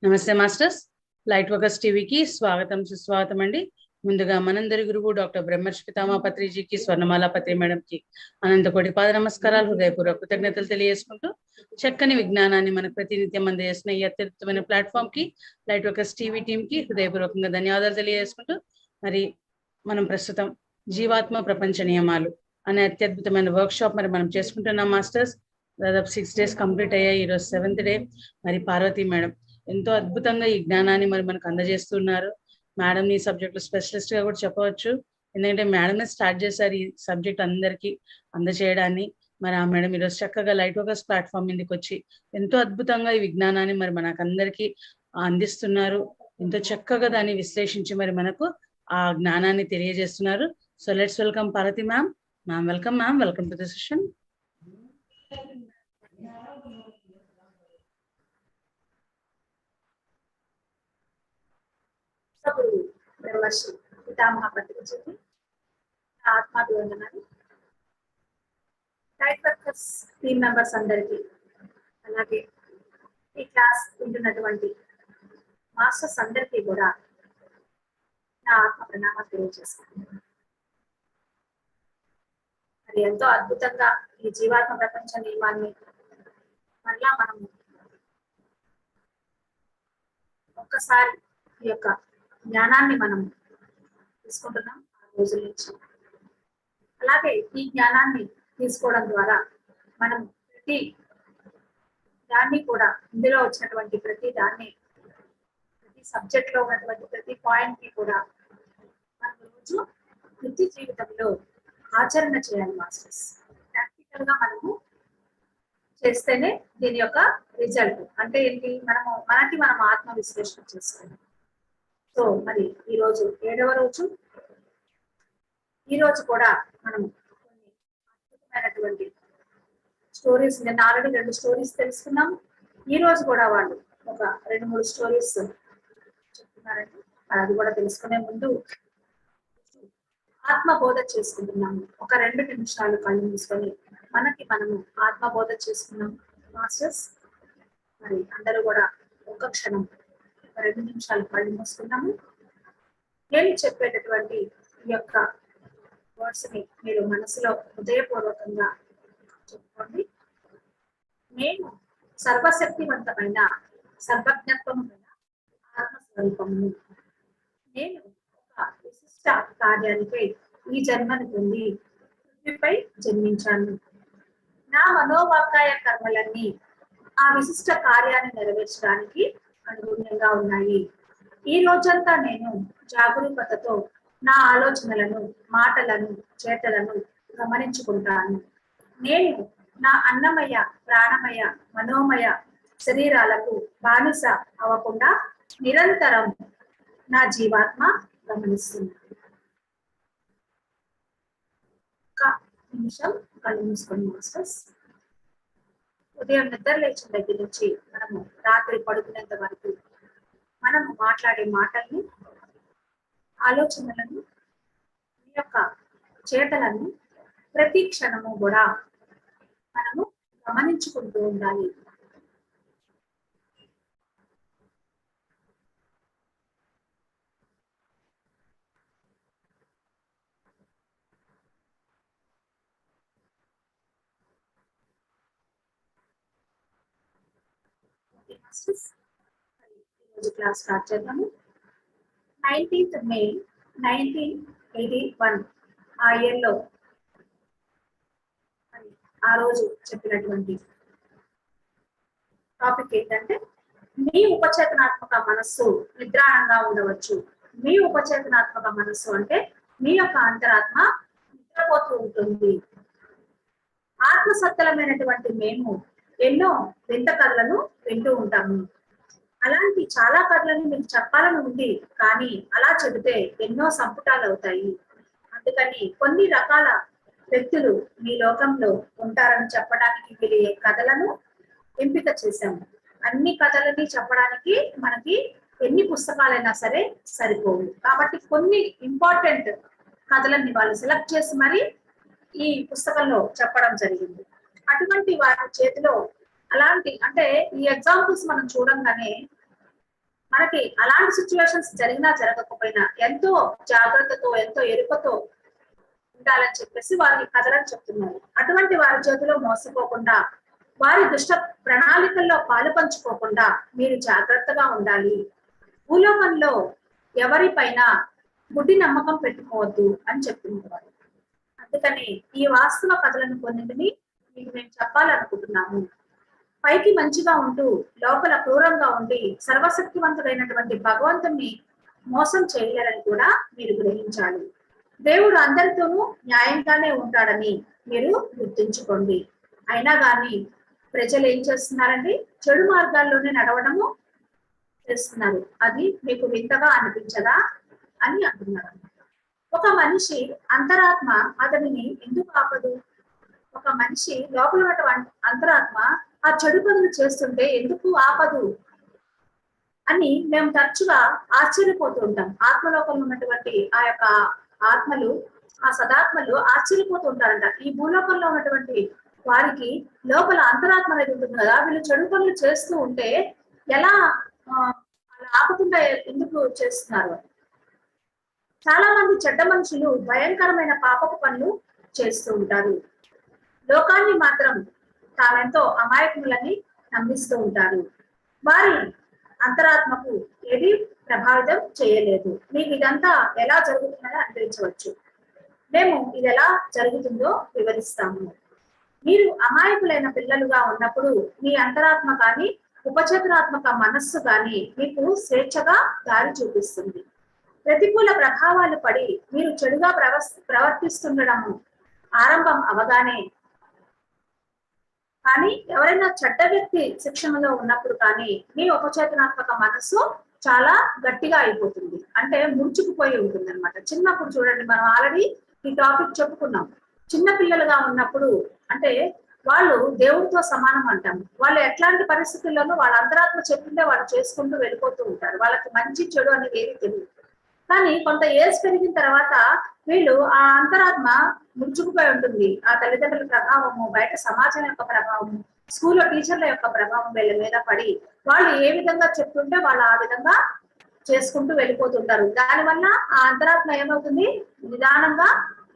నమస్తే masters, light workers టీవీకి స్వాగతం సుస్వాగతం అండి. ముందుగా మనందరి గురువు డాక్టర్ బ్రహ్మర్షి పితామా పత్రిజీకి, స్వర్ణమాల పత్రి మేడంకి అనంతకోటి పాద నమస్కారాలు, హృదయపూర్వక కృతజ్ఞతలు తెలియజేసుకుంటూ చక్కని విజ్ఞానాన్ని మనకు ప్రతినిత్యం అందజేసిన ఈ అత్యద్భుతమైన ప్లాట్ఫామ్ కి, లైట్ వర్కర్స్ టీవీ టీమ్ కి హృదయపూర్వకంగా ధన్యవాదాలు తెలియజేసుకుంటూ, మరి మనం ప్రస్తుతం జీవాత్మ ప్రపంచ నియమాలు అనే అత్యద్భుతమైన వర్క్ షాప్ మరి మనం చేసుకుంటున్నాం మాస్టర్స్. దాదాపు 6 days కంప్లీట్ అయ్యాయి. ఈరోజు 7th day. మరి పార్వతి మేడం ఎంతో అద్భుతంగా ఈ జ్ఞానాన్ని మరి మనకు అందజేస్తున్నారు. మేడం ఈ సబ్జెక్ట్ లో స్పెషలిస్ట్ గా కూడా చెప్పవచ్చు, ఎందుకంటే మేడమే స్టార్ట్ చేశారు ఈ సబ్జెక్ట్ అందరికీ అందజేయడాన్ని. మరి ఆ మేడం ఈరోజు చక్కగా లైట్ వర్కర్స్ ప్లాట్ఫామ్ మీదకి వచ్చి ఎంతో అద్భుతంగా ఈ విజ్ఞానాన్ని మరి మనకు అందరికీ అందిస్తున్నారు. ఎంతో చక్కగా దాన్ని విశ్లేషించి మరి మనకు ఆ జ్ఞానాన్ని తెలియజేస్తున్నారు. So let's welcome Parvati ma'am. Ma'am welcome. Ma'am welcome to the session. Brahmarshi Pitamaha పత్రిజీకి ఆత్మాభివందనాలు. లైట్ వర్కర్స్ టీమ్ మెంబర్స్ అందరికీ, అలాగే ఈ క్లాస్ వింటున్నటువంటి మాస్టర్స్ అందరికీ కూడా నా ఆత్మ ప్రణామాలు తెలియజేస్తున్నాను. మరి ఎంతో అద్భుతంగా ఈ జీవాత్మ ప్రపంచ నియమాన్ని మళ్ళా మనము ఒక్కసారి ఈ యొక్క జ్ఞానాన్ని మనం తీసుకుంటున్నాం ఆ రోజుల నుంచి. అలాగే ఈ జ్ఞానాన్ని తీసుకోవడం ద్వారా మనం ప్రతి దాన్ని కూడా, ఇందులో వచ్చినటువంటి ప్రతి దాన్ని, ప్రతి సబ్జెక్ట్ లో ఉన్నటువంటి ప్రతి పాయింట్ ని కూడా మనం రోజు నిత్య జీవితంలో ఆచరణ చేయాలి మాస్టర్స్. ప్రాక్టికల్ గా మనము చేస్తేనే దీని యొక్క రిజల్ట్ అంటే ఏంటి, మనం ఆత్మ విశ్లేషణ చేసుకోవాలి. సో మరి ఈ రోజు 7వ రోజు. ఈ రోజు కూడా మనం కొన్ని అద్భుతమైనటువంటి స్టోరీస్, నేను ఆల్రెడీ 2 స్టోరీస్ తెలుసుకున్నాం. ఈ రోజు కూడా వాళ్ళు ఒక 2-3 స్టోరీస్ చెప్తున్నారండి. అది కూడా తెలుసుకునే ముందు ఆత్మబోధ చేసుకుంటున్నాము. ఒక 2 నిమిషాలు కళ్ళు మూసుకొని మనము ఆత్మబోధ చేసుకున్నాం మాస్టర్స్. మరి అందరూ కూడా ఒక క్షణం 2 నిమిషాలు కళ్ళు మూసుకున్నాము. నేను చెప్పేటటువంటి ఈ యొక్క వర్డ్స్ ని మీరు మనసులో హృదయపూర్వకంగా చెప్పుకోండి. నేను సర్వశక్తివంతమైన, సర్వజ్ఞత్వమైన ఆత్మస్వరూపమును. నేను ఒక విశిష్ట కార్యానిపై ఈ జన్మను పొంది పృథ్వీపై జన్మించాను. నా మనోవాకాయ కర్మలన్నీ ఆ విశిష్ట కార్యాన్ని నెరవేర్చడానికి అనుగుణంగా ఉన్నాయి. ఈ రోజంతా నేను జాగరూకతతో నా ఆలోచనలను, మాటలను, చేతలను గమనించుకుంటాను. నేను నా అన్నమయ, ప్రాణమయ, మనోమయ శరీరాలకు బానిస అవ్వకుండా నిరంతరం నా జీవాత్మ గమనిస్తుంది. ఒక నిమిషం కళ్ళు మూసుకొని మాస్టర్స్. ఉదయం నిద్ర లేచిన దగ్గర నుంచి మనము రాత్రి పడుకునేంత వరకు మనము మాట్లాడే మాటల్ని, ఆలోచనలను, ఈ యొక్క చేతలను ప్రతి క్షణము కూడా మనము గమనించుకుంటూ ఉండాలి. ఈరోజు క్లాస్ స్టార్ట్ చేద్దాము. 19th May 1981 ఆ ఇయర్లో ఆ రోజు చెప్పినటువంటి టాపిక్ ఏంటంటే, మీ ఉపచేతనాత్మక మనస్సు నిద్రాణంగా ఉండవచ్చు. మీ ఉపచేతనాత్మక మనస్సు అంటే మీ యొక్క అంతరాత్మ నిద్రపోతూ ఉంటుంది. ఆత్మసత్తలమైనటువంటి మేము ఎన్నో వింత కథలను వింటూ ఉంటాము. అలాంటి చాలా కథలను మీకు చెప్పాలని ఉంది, కానీ అలా చెబితే ఎన్నో సంపుటాలు అవుతాయి. అందుకని కొన్ని రకాల వ్యక్తులు మీ లోకంలో ఉంటారని చెప్పడానికి వీలయ్యే కథలను ఎంపిక చేశాము. అన్ని కథలని చెప్పడానికి మనకి ఎన్ని పుస్తకాలైనా సరే సరిపోవు. కాబట్టి కొన్ని ఇంపార్టెంట్ కథలన్నీ వాళ్ళు సెలెక్ట్ చేసి మరి ఈ పుస్తకంలో చెప్పడం జరిగింది. అటువంటి వారి చేతిలో అలాంటి అంటే ఈ ఎగ్జాంపుల్స్ మనం చూడంగానే మనకి అలాంటి సిచ్యువేషన్స్ జరిగినా జరగకపోయినా ఎంతో జాగ్రత్తతో ఎంతో ఎరుకతో ఉండాలని చెప్పేసి వారి కథలను చెప్తున్నారు. అటువంటి వారి చేతిలో మోసపోకుండా వారి దుష్ట ప్రణాళికల్లో పాలు పంచుకోకుండా మీరు జాగ్రత్తగా ఉండాలి. భూలోకంలో ఎవరిపైన గుడ్డి నమ్మకం పెట్టుకోవద్దు అని చెప్తున్నారు. అందుకని ఈ వాస్తవ కథలను కొన్నింటిని మీకు మేము చెప్పాలనుకుంటున్నాము. పైకి మంచిగా ఉంటూ లోపల క్రూరంగా ఉండి సర్వశక్తివంతుడైనటువంటి భగవంతుణ్ణి మోసం చేయలేరని కూడా మీరు గ్రహించాలి. దేవుడు అందరితోనూ న్యాయంగానే ఉంటాడని మీరు గుర్తుంచుకోండి. అయినా కానీ ప్రజలు ఏం చేస్తున్నారండి? చెడు మార్గాల్లోనే నడవడము చేస్తున్నారు. అది మీకు వింతగా అనిపించదా అని అంటున్నారు. ఒక మనిషి అంతరాత్మ అతనిని ఎందుకు ఆపదు? ఒక మనిషి లోపల ఉన్నటువంటి అంతరాత్మ ఆ చెడు పనులు చేస్తుంటే ఎందుకు ఆపదు అని మేము తరచుగా ఆశ్చర్యపోతూ ఉంటాం. ఆత్మలోకంలో ఉన్నటువంటి ఆ యొక్క ఆత్మలు, ఆ సదాత్మలు ఆశ్చర్యపోతూ ఉంటారంట. ఈ భూలోకంలో ఉన్నటువంటి వారికి లోపల అంతరాత్మ అనేది ఉంటుంది కదా, వీళ్ళు చెడు పనులు చేస్తూ ఉంటే ఎలా అలా ఆపకుండా ఎందుకు చేస్తున్నారు? చాలా మంది చెడ్డ మనుషులు భయంకరమైన పాపపు పనులు చేస్తూ ఉంటారు. లోకాన్ని మాత్రం తామెంతో అమాయకులని నమ్మిస్తూ ఉంటారు. వారి అంతరాత్మకు ఏది ప్రభావితం చేయలేదు. మీకు ఇదంతా ఎలా జరుగుతుందని అనిపించవచ్చు. మేము ఇది ఎలా జరుగుతుందో వివరిస్తాము. మీరు అమాయకులైన పిల్లలుగా ఉన్నప్పుడు మీ అంతరాత్మ కానీ ఉపచేతనాత్మక మనస్సు కానీ మీకు స్వేచ్ఛగా దారి చూపిస్తుంది. ప్రతికూల ప్రభావాలు పడి మీరు చెడుగా ప్రవర్తిస్తుండడము ఆరంభం అవగానే కానీ ఎవరైనా చెడ్డ వ్యక్తి శిక్షణలో ఉన్నప్పుడు కానీ మీ ఉపచేతనాత్మక మనస్సు చాలా గట్టిగా అయిపోతుంది, అంటే ముడుచుకుపోయి ఉంటుంది అనమాట. చిన్నప్పుడు చూడండి, మనం ఆల్రెడీ ఈ టాపిక్ చెప్పుకున్నాం. చిన్న పిల్లలుగా ఉన్నప్పుడు అంటే వాళ్ళు దేవుడితో సమానం అంటాం. వాళ్ళు ఎట్లాంటి పరిస్థితుల్లోనూ వాళ్ళ అంతరాత్మ చెప్పిందే వాళ్ళు చేసుకుంటూ వెళ్ళిపోతూ ఉంటారు. వాళ్ళకి మంచి చెడు అనేది ఏది తెలియదు. కానీ కొంత ఏజ్ పెరిగిన తర్వాత వీళ్ళు ఆ అంతరాత్మ ముడుచుకుపోయి ఉంటుంది. ఆ తల్లిదండ్రుల ప్రభావము, బయట సమాజం యొక్క ప్రభావము, స్కూల్లో టీచర్ల యొక్క ప్రభావం వీళ్ళ మీద పడి వాళ్ళు ఏ విధంగా చెప్తుంటే వాళ్ళు ఆ విధంగా చేసుకుంటూ వెళ్ళిపోతుంటారు. దానివల్ల ఆ అంతరాత్మ ఏమవుతుంది? నిదానంగా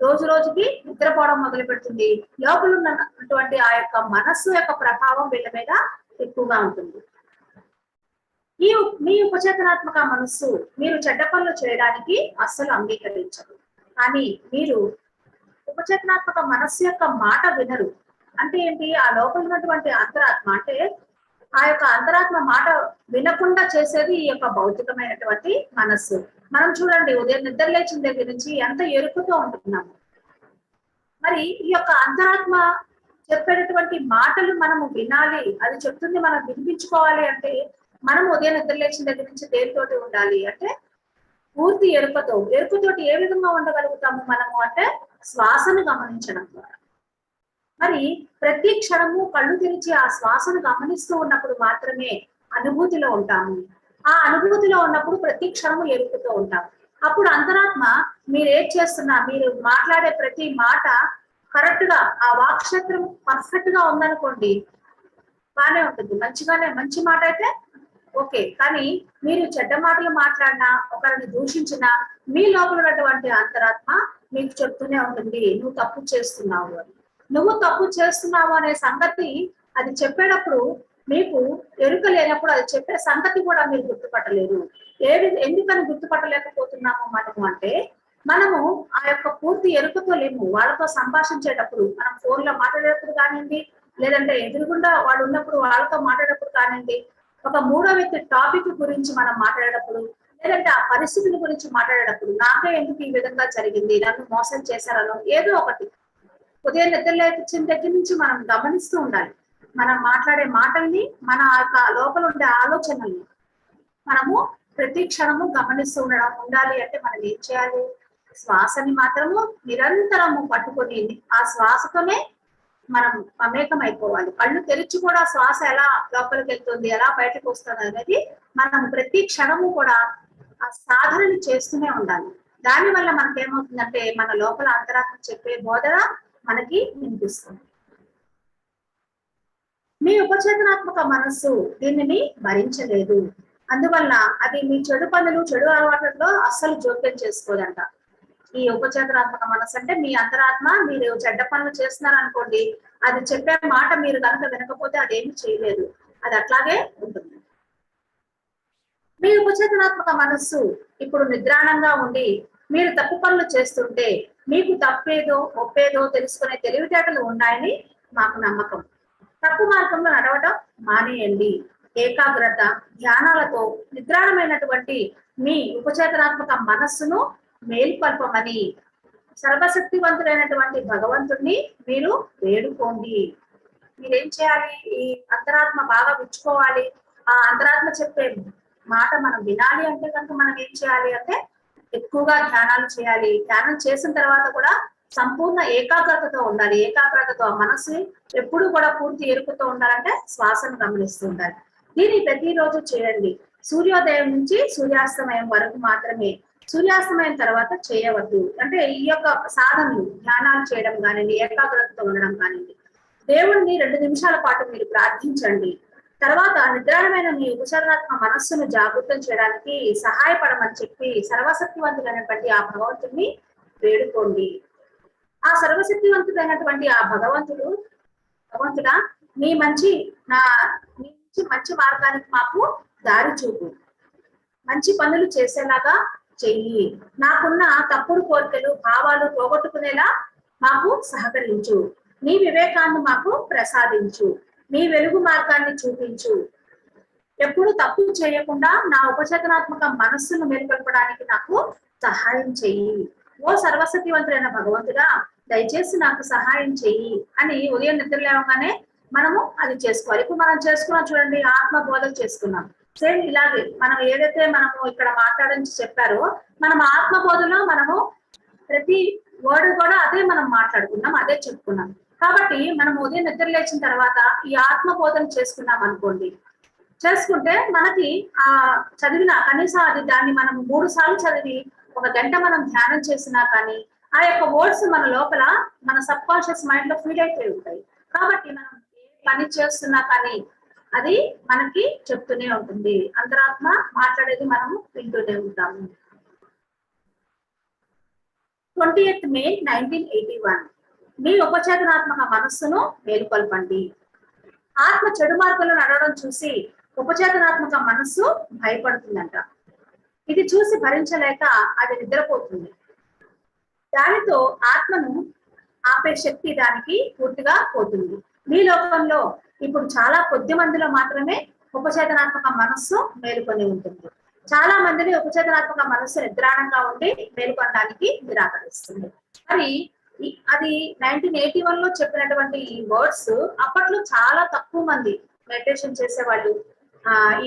రోజు రోజుకి నిద్రపోవడం మొదలు పెడుతుంది. లోపల ఉన్నటువంటి ఆ యొక్క మనస్సు యొక్క ప్రభావం వీళ్ళ మీద ఎక్కువగా ఉంటుంది. మీ ఉపచేతనాత్మక మనస్సు మీరు చెడ్డ పనులు చేయడానికి అస్సలు అంగీకరించదు. కానీ మీరు ఉపచేతనాత్మక మనస్సు యొక్క మాట వినరు. అంటే ఏంటి? ఆ లోపల ఉన్నటువంటి అంతరాత్మ అంటే ఆ యొక్క అంతరాత్మ మాట వినకుండా చేసేది ఈ యొక్క భౌతికమైనటువంటి మనస్సు. మనం చూడండి, ఉదయం నిద్ర లేచిన దగ్గర నుంచి ఎంత ఎరుపుతో ఉంటున్నాము. మరి ఈ యొక్క అంతరాత్మ చెప్పేటటువంటి మాటలు మనము వినాలి, అది చెప్తుంది మనం వినిపించుకోవాలి అంటే మనం ఉదయం నిద్ర లేచిన దగ్గర నుంచి దేనితోటి ఉండాలి అంటే పూర్తి ఎరుకతోటి ఏ విధంగా ఉండగలుగుతాము మనము అంటే శ్వాసను గమనించడం ద్వారా. మరి ప్రతి క్షణము కళ్ళు తెరిచి ఆ శ్వాసను గమనిస్తూ ఉన్నప్పుడు మాత్రమే అనుభూతిలో ఉంటాము. ఆ అనుభూతిలో ఉన్నప్పుడు ప్రతి క్షణము ఎరుకుతూ ఉంటాము. అప్పుడు అంతరాత్మ మీరు ఏం చేస్తున్నా, మీరు మాట్లాడే ప్రతి మాట కరెక్ట్ గా ఆ వాక్క్షేత్రం పర్ఫెక్ట్ గా ఉందనుకోండి, బాగానే ఉంటుంది, మంచి మాట అయితే ఓకే. కానీ మీరు చెడ్డ మాటలు మాట్లాడినా, ఒకరిని దూషించినా మీ లోపల ఉన్నటువంటి అంతరాత్మ మీకు చెప్తూనే ఉంటుంది, నువ్వు తప్పు చేస్తున్నావు అని. నువ్వు తప్పు చేస్తున్నావు అనే సంగతి అది చెప్పేటప్పుడు మీకు ఎరుక లేనప్పుడు అది చెప్పే సంగతి కూడా మీరు గుర్తుపట్టలేరు. ఎందుకని గుర్తుపట్టలేకపోతున్నాము మనము అంటే మనము ఆ యొక్క పూర్తి ఎరుకతో లేము. వాళ్ళతో సంభాషించేటప్పుడు, మనం ఫోన్ లో మాట్లాడేటప్పుడు కానివ్వండి, లేదంటే ఎదురుగుండా వాళ్ళు ఉన్నప్పుడు వాళ్ళతో మాట్లాడేటప్పుడు కానివ్వండి, ఒక మూడో వ్యక్తి టాపిక్ గురించి మనం మాట్లాడేటప్పుడు, లేదంటే ఆ పరిస్థితుల గురించి మాట్లాడేటప్పుడు, నాకే ఎందుకు ఈ విధంగా జరిగింది, నన్ను మోసం చేశారనో ఏదో ఒకటి ఉదయం నిద్ర లేచిన దగ్గర నుంచి మనం గమనిస్తూ ఉండాలి. మనం మాట్లాడే మాటల్ని, మన లోపల ఉండే ఆలోచనల్ని మనము ప్రతి క్షణము గమనిస్తూ ఉండాలి. అంటే మనం ఏం చేయాలి? శ్వాసని మాత్రము నిరంతరము పట్టుకొని ఆ శ్వాసతోనే మనం మమేకం అయిపోవాలి. కళ్ళు తెరిచి కూడా శ్వాస ఎలా లోపలికి వెళ్తుంది, ఎలా బయటకు వస్తుంది అనేది మనం ప్రతి క్షణము కూడా ఆ సాధనని చేస్తూనే ఉండాలి. దాని వల్ల మనకి ఏమవుతుందంటే మన లోపల అంతరాత్మ చెప్పే బోధన మనకి వినిపిస్తుంది. మీ ఉపచేతనాత్మక మనస్సు దీనిని భరించలేదు, అందువల్ల అది మీ చెడు పనులు చెడు అలవాట్లలో అస్సలు జోక్యం చేసుకోదంట. ఈ ఉపచేతనాత్మక మనస్సు అంటే మీ అంతరాత్మ మీరు చెడ్డ పనులు చేస్తున్నారు అనుకోండి, అది చెప్పే మాట మీరు కనుక వినకపోతే అదేమి చేయలేదు, అది అట్లాగే ఉంటుంది. మీ ఉపచేతనాత్మక మనస్సు ఇప్పుడు నిద్రాణంగా ఉండి మీరు తప్పు పనులు చేస్తుంటే మీకు తప్పేదో ఒప్పేదో తెలుసుకునే తెలివితేటలు ఉన్నాయని మాకు నమ్మకం. తప్పు మార్గంలో నడవటం మానేయండి. ఏకాగ్రత ధ్యానాలతో నిద్రాణమైనటువంటి మీ ఉపచేతనాత్మక మనస్సును మేల్కొల్పమని సర్వశక్తివంతుడైనటువంటి భగవంతుడిని మీరు వేడుకోండి. మీరేం చేయాలి? ఈ అంతరాత్మ బాగా విచ్చుకోవాలి. ఆ అంతరాత్మ చెప్పే మాట మనం వినాలి అంటే కనుక మనం ఏం చేయాలి అంటే ఎక్కువగా ధ్యానాలు చేయాలి. ధ్యానం చేసిన తర్వాత కూడా సంపూర్ణ ఏకాగ్రతతో ఉండాలి. ఏకాగ్రతతో మనసు ఎప్పుడు కూడా పూర్తి ఎరుపుతో ఉండాలంటే శ్వాసను గమనిస్తూ ఉండాలి. దీన్ని ప్రతిరోజు చేయండి. సూర్యోదయం నుంచి సూర్యాస్తమయం వరకు మాత్రమే. సూర్యాస్తమయం తర్వాత చేయవద్దు. అంటే ఈ యొక్క సాధనలు ధ్యానాలు చేయడం కానివ్వండి, ఏకాగ్రతతో ఉండడం కానివ్వండి. దేవుణ్ణి 2 నిమిషాల పాటు మీరు ప్రార్థించండి. తర్వాత నిద్రాణమైన మీ ఉపచరణాత్మక మనస్సును జాగృతం చేయడానికి సహాయపడమని చెప్పి సర్వశక్తివంతుడైనటువంటి ఆ భగవంతుడిని వేడుకోండి. ఆ సర్వశక్తివంతుడైనటువంటి ఆ భగవంతుడా మీ మంచి మంచి మార్గానికి మాకు దారి చూపు. మంచి పనులు చేసేలాగా చెయ్యి. నాకున్న తప్పుడు కోరికలు భావాలు పోగొట్టుకునేలా మాకు సహకరించు. నీ వివేకాన్ని మాకు ప్రసాదించు. నీ వెలుగు మార్గాన్ని చూపించు. ఎప్పుడు తప్పు చేయకుండా నా ఉపచేతనాత్మక మనస్సును మేల్కొల్పడానికి నాకు సహాయం చెయ్యి. ఓ సర్వశక్తివంతుడైన భగవంతుడా దయచేసి నాకు సహాయం చెయ్యి అని ఉదయం నిద్ర లేవగానే మనము అది చేసుకోవాలి. ఇప్పుడు మనం చేసుకున్నాం చూడండి, ఆత్మ బోధ చేసుకున్నాం. సేమ్ ఇలాగే మనం ఏదైతే మనము ఇక్కడ మాట్లాడని చెప్పారో మనం ఆత్మ బోధలో మనము ప్రతి వర్డ్ కూడా అదే మనం మాట్లాడుకున్నాం, అదే చెప్పుకున్నాం. కాబట్టి మనం ఉదయం నిద్ర లేచిన తర్వాత ఈ ఆత్మ బోధన చేసుకున్నాం అనుకోండి, చేసుకుంటే మనకి ఆ చదివిన కనీసం అది దాన్ని మనం 3 సార్లు చదివి 1 గంట మనం ధ్యానం చేసినా కానీ ఆ యొక్క వర్డ్స్ మన లోపల మన సబ్ కాన్షియస్ మైండ్ లో ఫీడ్ అయిపోయి ఉంటాయి. కాబట్టి మనం ఏ పని చేస్తున్నా కానీ అది మనకి చెప్తూనే ఉంటుంది. అంతరాత్మ మాట్లాడేది మనము వింటూనే ఉంటాము. 20th May 1981 మీ ఉపచేతనాత్మక మనస్సును మేలుకొల్పండి. ఆత్మ చెడు మార్గంలో నడవడం చూసి ఉపచేతనాత్మక మనస్సు భయపడుతుందంట. ఇది చూసి భరించలేక అది నిద్రపోతుంది. దానితో ఆత్మను ఆపే శక్తి దానికి పూర్తిగా పోతుంది. మీ లోకంలో ఇప్పుడు చాలా కొద్ది మందిలో మాత్రమే ఉపచేతనాత్మక మనస్సు మేలుకొని ఉంటుంది. చాలా మందిని ఉపచేతనాత్మక మనస్సు నిద్రాణంగా ఉండి మేలుకొనడానికి నిరాకరిస్తుంది. మరి అది 1981 లో చెప్పినటువంటి ఈ వర్డ్స్ అప్పట్లో చాలా తక్కువ మంది మెడిటేషన్ చేసేవాళ్ళు,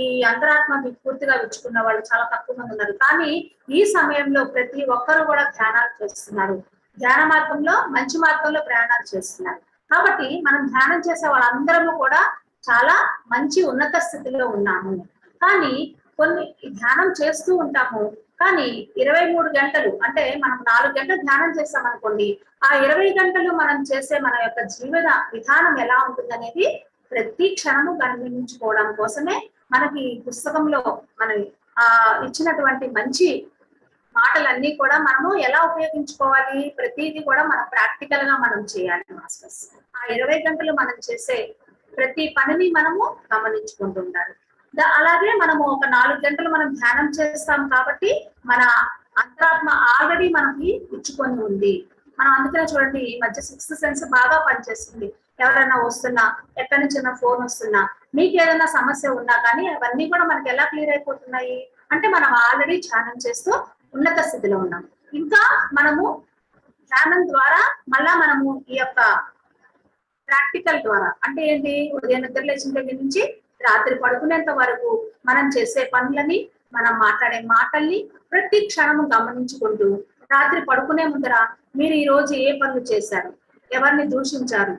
ఈ అంతరాత్మకి పూర్తిగా విచ్చుకున్న వాళ్ళు చాలా తక్కువ మంది ఉన్నారు. కానీ ఈ సమయంలో ప్రతి ఒక్కరు కూడా ధ్యానాలు చేస్తున్నారు. ధ్యాన మార్గంలో మంచి మార్గంలో ప్రయాణాలు చేస్తున్నారు. కాబట్టి మనం ధ్యానం చేసే వాళ్ళందరము కూడా చాలా మంచి ఉన్నత స్థితిలో ఉన్నాము. కానీ కొన్ని ధ్యానం చేస్తూ ఉంటాము, కానీ 23 గంటలు అంటే మనం 4 గంటలు ధ్యానం చేస్తాం అనుకోండి, ఆ 20 గంటలు మనం చేసే మన యొక్క జీవన విధానం ఎలా ఉంటుందనేది ప్రతి క్షణము గమనించుకోవడం కోసమే మనకి పుస్తకంలో మనం ఇచ్చినటువంటి మంచి మాటలన్నీ కూడా మనము ఎలా ఉపయోగించుకోవాలి, ప్రతిదీ కూడా మనం ప్రాక్టికల్ గా మనం చేయాలి మాస్టర్స్. ఆ 20 గంటలు మనం చేసే ప్రతి పనిని మనము గమనించుకుంటూ ఉండాలి. అలాగే మనము ఒక 4 గంటలు మనం ధ్యానం చేస్తాం కాబట్టి మన అంతరాత్మ ఆల్రెడీ మనకి ఇచ్చుకొని ఉంది. మనం అందుకనే చూడండి ఈ మధ్య 6th సెన్స్ బాగా పనిచేస్తుంది. ఎవరైనా వస్తున్నా, ఎక్కడి నుంచి ఫోన్ వస్తున్నా, మీకు ఏదైనా సమస్య ఉన్నా కానీ అవన్నీ కూడా మనకి ఎలా క్లియర్ అయిపోతున్నాయి అంటే మనం ఆల్రెడీ ధ్యానం చేస్తూ ఉన్నత స్థితిలో ఉన్నాం. ఇంకా మనము ధ్యానం ద్వారా మళ్ళా మనము ఈ యొక్క ప్రాక్టికల్ ద్వారా అంటే ఏంటి, ఉదయం నిద్ర లేచిన దగ్గర నుంచి రాత్రి పడుకునేంత వరకు మనం చేసే పనులని, మనం మాట్లాడే మాటల్ని ప్రతి క్షణము గమనించుకుంటూ రాత్రి పడుకునే ముందర మీరు ఈ రోజు ఏ పనులు చేశారు, ఎవరిని దూషించారు,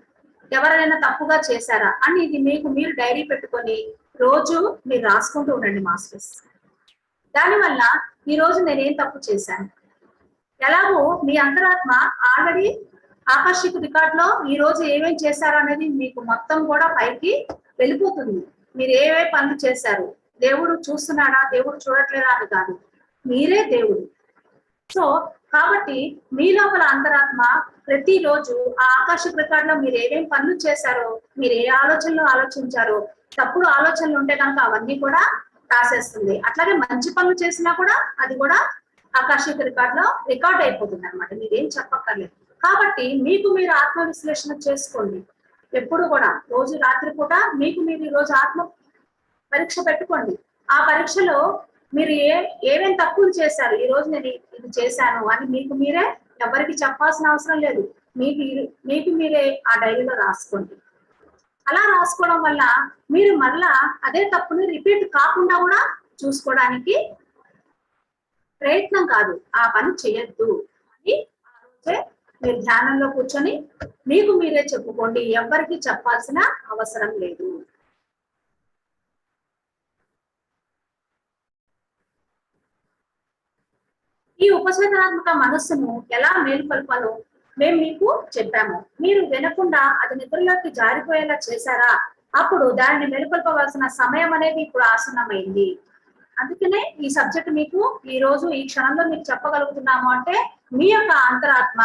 ఎవరైనా తప్పుగా చేశారా అని ఇది మీకు మీరు డైరీ పెట్టుకొని రోజు మీరు రాసుకుంటూ ఉండండి మాస్టర్స్. దానివల్ల ఈ రోజు నేనేం తప్పు చేశాను, ఎలాగో మీ అంతరాత్మ ఆల్రెడీ ఆకర్షిక రికార్డులో ఈ రోజు ఏమేం చేశారు అనేది మీకు మొత్తం కూడా పైకి వెళ్ళిపోతుంది. మీరు ఏవే పనులు చేశారు, దేవుడు చూస్తున్నాడా దేవుడు చూడట్లేదా అని కాదు, మీరే దేవుడు. సో కాబట్టి మీ లోపల అంతరాత్మ ప్రతిరోజు ఆ ఆకర్షక రికార్డులో మీరు ఏమేం పనులు చేశారో, మీరు ఏ ఆలోచనలు ఆలోచించారో, తప్పుడు ఆలోచనలు ఉంటే కనుక అవన్నీ కూడా రాసేస్తుంది. అట్లాగే మంచి పనులు చేసినా కూడా అది కూడా ఆకర్షక రికార్డులో రికార్డ్ అయిపోతుంది అనమాట. మీరేం చెప్పక్కర్లేదు. కాబట్టి మీకు మీరు ఆత్మ విశ్లేషణ చేసుకోండి. ఎప్పుడు కూడా రోజు రాత్రిపూట మీకు మీరు ఈ రోజు ఆత్మ పరీక్ష పెట్టుకోండి. ఆ పరీక్షలో మీరు ఏమేం తప్పులు చేశారు, ఈ రోజు నేను ఇది చేశాను అని మీకు మీరే ఎవరికి చెప్పాల్సిన అవసరం లేదు. మీకు మీరే ఆ డైరీలో రాసుకోండి. అలా రాసుకోవడం వల్ల మీరు మళ్ళా అదే తప్పుని రిపీట్ కాకుండా కూడా చూసుకోవడానికి ప్రయత్నం కాదు, ఆ పని చేయొద్దు అని ఆ రోజే మీరు ధ్యానంలో కూర్చొని మీకు మీరే చెప్పుకోండి. ఎవరికి చెప్పాల్సిన అవసరం లేదు. ఈ ఉపచేతనాత్మక మనస్సును ఎలా మేలుకొల్పాలో మేము మీకు చెప్పాము. మీరు వినకుండా అది నిద్రలోకి జారిపోయేలా చేశారా, అప్పుడు దానిని మేలుకొల్పవలసిన సమయం అనేది ఇప్పుడు ఆసన్నమైంది. అందుకనే ఈ సబ్జెక్ట్ మీకు ఈ రోజు ఈ క్షణంలో మీకు చెప్పగలుగుతున్నాము అంటే మీ యొక్క అంతరాత్మ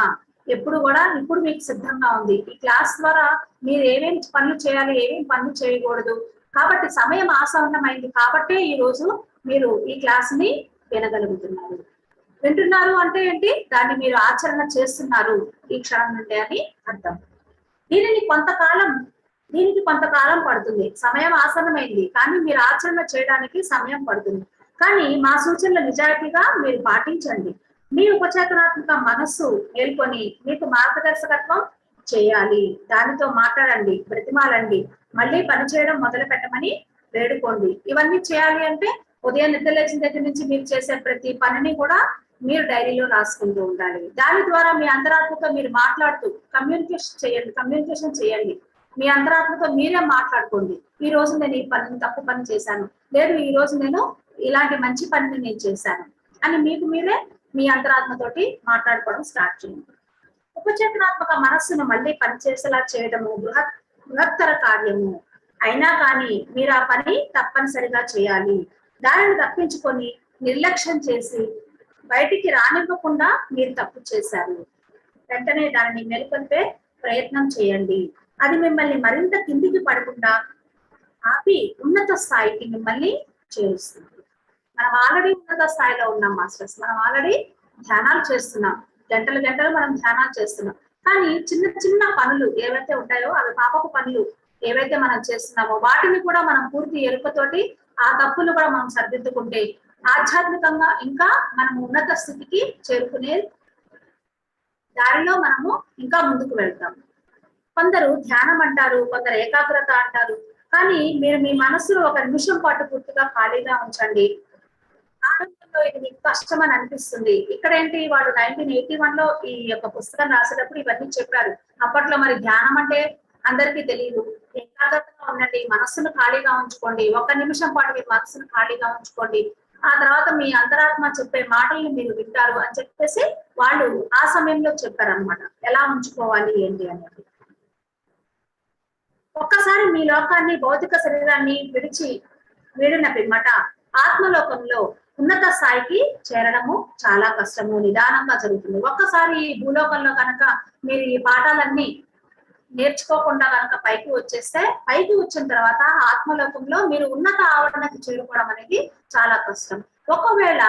ఎప్పుడు కూడా ఇప్పుడు మీకు సిద్ధంగా ఉంది. ఈ క్లాస్ ద్వారా మీరు ఏమేమి పనులు చేయాలి, ఏమేమి పనులు చేయకూడదు, కాబట్టి సమయం ఆసన్నమైంది కాబట్టే ఈ రోజు మీరు ఈ క్లాస్ ని వినగలుగుతున్నారు. వింటున్నారు అంటే ఏంటి, దాన్ని మీరు ఆచరణ చేస్తున్నారు ఈ క్షణం నుండి అని అర్థం. దీనికి కొంతకాలం పడుతుంది. సమయం ఆసన్నమైంది కానీ మీరు ఆచరణ చేయడానికి సమయం పడుతుంది. కానీ మా సూచనలు నిజాయితీగా మీరు పాటించండి. మీ ఉపచేతనాత్మక మనస్సు మేల్కొని మీకు మార్గదర్శకత్వం చేయాలి. దానితో మాట్లాడండి, బ్రతిమాలండి, మళ్ళీ పనిచేయడం మొదలు పెట్టమని వేడుకోండి. ఇవన్నీ చేయాలి అంటే ఉదయం నిద్ర లేచిన దగ్గర నుంచి మీరు చేసే ప్రతి పనిని కూడా మీరు డైరీలో రాసుకుంటూ ఉండాలి. దాని ద్వారా మీ అంతరాత్మతో మీరు మాట్లాడుతూ కమ్యూనికేషన్ చేయండి. మీ అంతరాత్మతో మీరే మాట్లాడుకోండి. ఈ రోజు నేను ఈ తప్పు పని చేశాను, లేదు ఈ రోజు నేను ఇలాంటి మంచి పనిని నేను చేశాను అని మీకు మీరే మీ అంతరాత్మతోటి మాట్లాడుకోవడం స్టార్ట్ చేయండి. ఉపచేతనాత్మక మనస్సును మళ్ళీ పనిచేసేలా చేయడము బృహత్తర కార్యము. అయినా కానీ మీరు ఆ పని తప్పనిసరిగా చేయాలి. దానిని తప్పించుకొని నిర్లక్ష్యం చేసి బయటికి రానివ్వకుండా మీరు తప్పు చేశారు. వెంటనే దానిని మేల్కొల్పే ప్రయత్నం చేయండి. అది మిమ్మల్ని మరింత కిందికి పడకుండా ఆపి ఉన్నత స్థాయికి మిమ్మల్ని చేరుస్తుంది. మనం ఆల్రెడీ ఉన్నత స్థాయిలో ఉన్నాం మాస్టర్స్. మనం ఆల్రెడీ ధ్యానాలు చేస్తున్నాం, గంటలు మనం ధ్యానాలు చేస్తున్నాం. కానీ చిన్న చిన్న పనులు ఏవైతే ఉంటాయో అవి పాపపు పనులు ఏవైతే మనం చేస్తున్నామో వాటిని కూడా మనం పూర్తి ఎరుకతోటి ఆ తప్పులు కూడా మనం సరిదిద్దుకుంటే ఆధ్యాత్మికంగా ఇంకా మనం ఉన్నత స్థితికి చేరుకునే దారిలో మనము ఇంకా ముందుకు వెళ్తాం. కొందరు ధ్యానం అంటారు, కొందరు ఏకాగ్రత అంటారు. కానీ మీరు మీ మనస్సులో ఒక నిమిషం పాటు పూర్తిగా ఖాళీగా ఉంచండి. ఆనందంలో ఇది మీకు కష్టం అని అనిపిస్తుంది. ఇక్కడ ఏంటి, వాడు 1981 లో ఈ యొక్క పుస్తకం రాసేటప్పుడు ఇవన్నీ చెప్పారు. అప్పట్లో మరి ధ్యానం అంటే అందరికీ తెలియదు. ఏకాగ్రతగా ఉండండి, మనస్సును ఖాళీగా ఉంచుకోండి, 1 నిమిషం పాటు మీ మనస్సును ఖాళీగా ఉంచుకోండి, ఆ తర్వాత మీ అంతరాత్మ చెప్పే మాటల్ని మీరు వింటారు అని చెప్పేసి వాళ్ళు ఆ సమయంలో చెప్పారనమాట, ఎలా ఉంచుకోవాలి ఏంటి అనేది. ఒక్కసారి మీ లోకాన్ని భౌతిక శరీరాన్ని వీడిన పిమ్మట ఆత్మలోకంలో ఉన్నత స్థాయికి చేరడము చాలా కష్టము, నిదానంగా జరుగుతుంది. ఒక్కసారి ఈ భూలోకంలో కనుక మీరు ఈ పాఠాలన్నీ నేర్చుకోకుండా కనుక పైకి వచ్చిన తర్వాత ఆత్మలోకంలో మీరు ఉన్నత ఆవరణకి చేరుకోవడం అనేది చాలా కష్టం. ఒకవేళ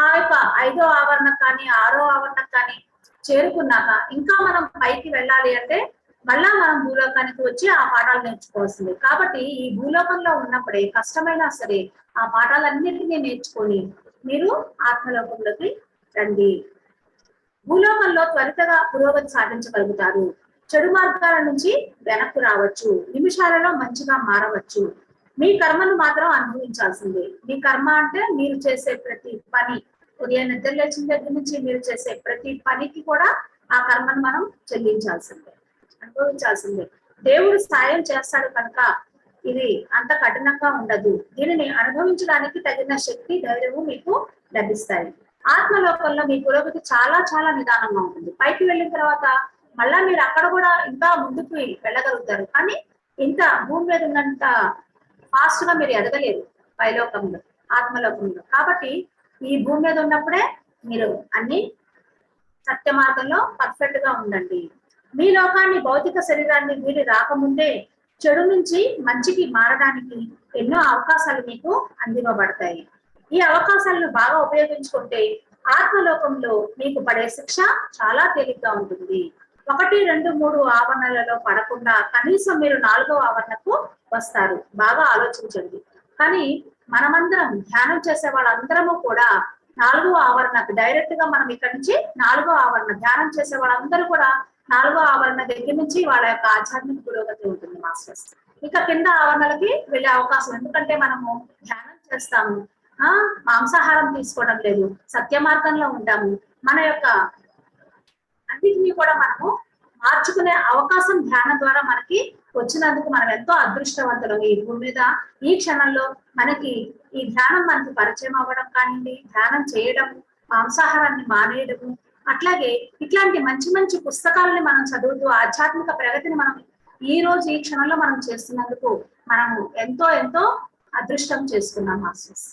ఆ యొక్క 5వ ఆవరణ కానీ 6వ ఆవరణ కానీ చేరుకున్నాక ఇంకా మనం పైకి వెళ్ళాలి అంటే మళ్ళా మనం భూలోకానికి వచ్చి ఆ పాఠాలు నేర్చుకోవాల్సింది. కాబట్టి ఈ భూలోకంలో ఉన్నప్పుడే కష్టమైనా సరే ఆ పాఠాలన్నింటినీ నేర్చుకొని మీరు ఆత్మలోకంలోకి రండి. భూలోకంలో త్వరితగా పురోగతి సాధించగలుగుతారు. చెడు మార్గాల నుంచి వెనక్కు రావచ్చు, నిమిషాలలో మంచిగా మారవచ్చు. మీ కర్మను మాత్రం అనుభవించాల్సిందే. మీ కర్మ అంటే మీరు చేసే ప్రతి పని, ఉదయం నిద్ర లేచిన దగ్గర నుంచి మీరు చేసే ప్రతి పనికి కూడా ఆ కర్మను మనం చెల్లించాల్సిందే, అనుభవించాల్సిందే. దేవుడు సాయం చేస్తాడు కనుక ఇది అంత కఠినంగా ఉండదు. దీనిని అనుభవించడానికి తగిన శక్తి, ధైర్యము మీకు లభిస్తాయి. ఆత్మలోకంలో మీ పురోగతి చాలా చాలా నిదానంగా ఉంటుంది. పైకి వెళ్ళిన తర్వాత మళ్ళా మీరు అక్కడ కూడా ఇంకా ముందుకు వెళ్ళగలుగుతారు, కానీ ఇంత భూమి మీద ఉన్నంత ఫాస్ట్ గా మీరు ఎదగలేరు పైలోకంలో, ఆత్మలోకంలో. కాబట్టి ఈ భూమి మీద ఉన్నప్పుడే మీరు అన్ని సత్య మార్గంలో పర్ఫెక్ట్ గా ఉండండి. మీ లోకాన్ని, భౌతిక శరీరాన్ని వీడి రాకముందే చెడు నుంచి మంచికి మారడానికి ఎన్నో అవకాశాలు మీకు అందివ్వబడతాయి. ఈ అవకాశాలను బాగా ఉపయోగించుకుంటే ఆత్మలోకంలో మీకు పడే శిక్ష చాలా తేలిగ్గా ఉంటుంది. 1, 2, 3 ఆవరణలలో పడకుండా కనీసం మీరు 4వ ఆవరణకు వస్తారు. బాగా ఆలోచించండి. కానీ మనమందరం ధ్యానం చేసే వాళ్ళందరము కూడా 4వ ఆవరణకు డైరెక్ట్ గా మనం ఇక్కడ నుంచి 4వ ఆవరణ ధ్యానం చేసే వాళ్ళందరూ కూడా 4వ ఆవరణ దగ్గర నుంచి వాళ్ళ యొక్క ఆధ్యాత్మిక పురోగతి ఉంటుంది మాస్టర్స్. ఇక కింద ఆవరణలకి వెళ్ళే అవకాశం, ఎందుకంటే మనము ధ్యానం చేస్తాము, మాంసాహారం తీసుకోవడం లేదు, సత్య మార్గంలో ఉంటాము. మన యొక్క అన్నిటినీ కూడా మనము మార్చుకునే అవకాశం ధ్యానం ద్వారా మనకి వచ్చినందుకు మనం ఎంతో అదృష్టవంతులం. ఈ భూమి మీద ఈ క్షణంలో మనకి ఈ ధ్యానం మనకి పరిచయం అవ్వడం కానివ్వండి, ధ్యానం చేయడం, మాంసాహారాన్ని మానేయడము, అట్లాగే ఇట్లాంటి మంచి మంచి పుస్తకాలని మనం చదువుతూ ఆధ్యాత్మిక ప్రగతిని మనం ఈ రోజు ఈ క్షణంలో మనం చేస్తున్నందుకు మనము ఎంతో ఎంతో అదృష్టం చేసుకున్నాం మాస్టర్స్.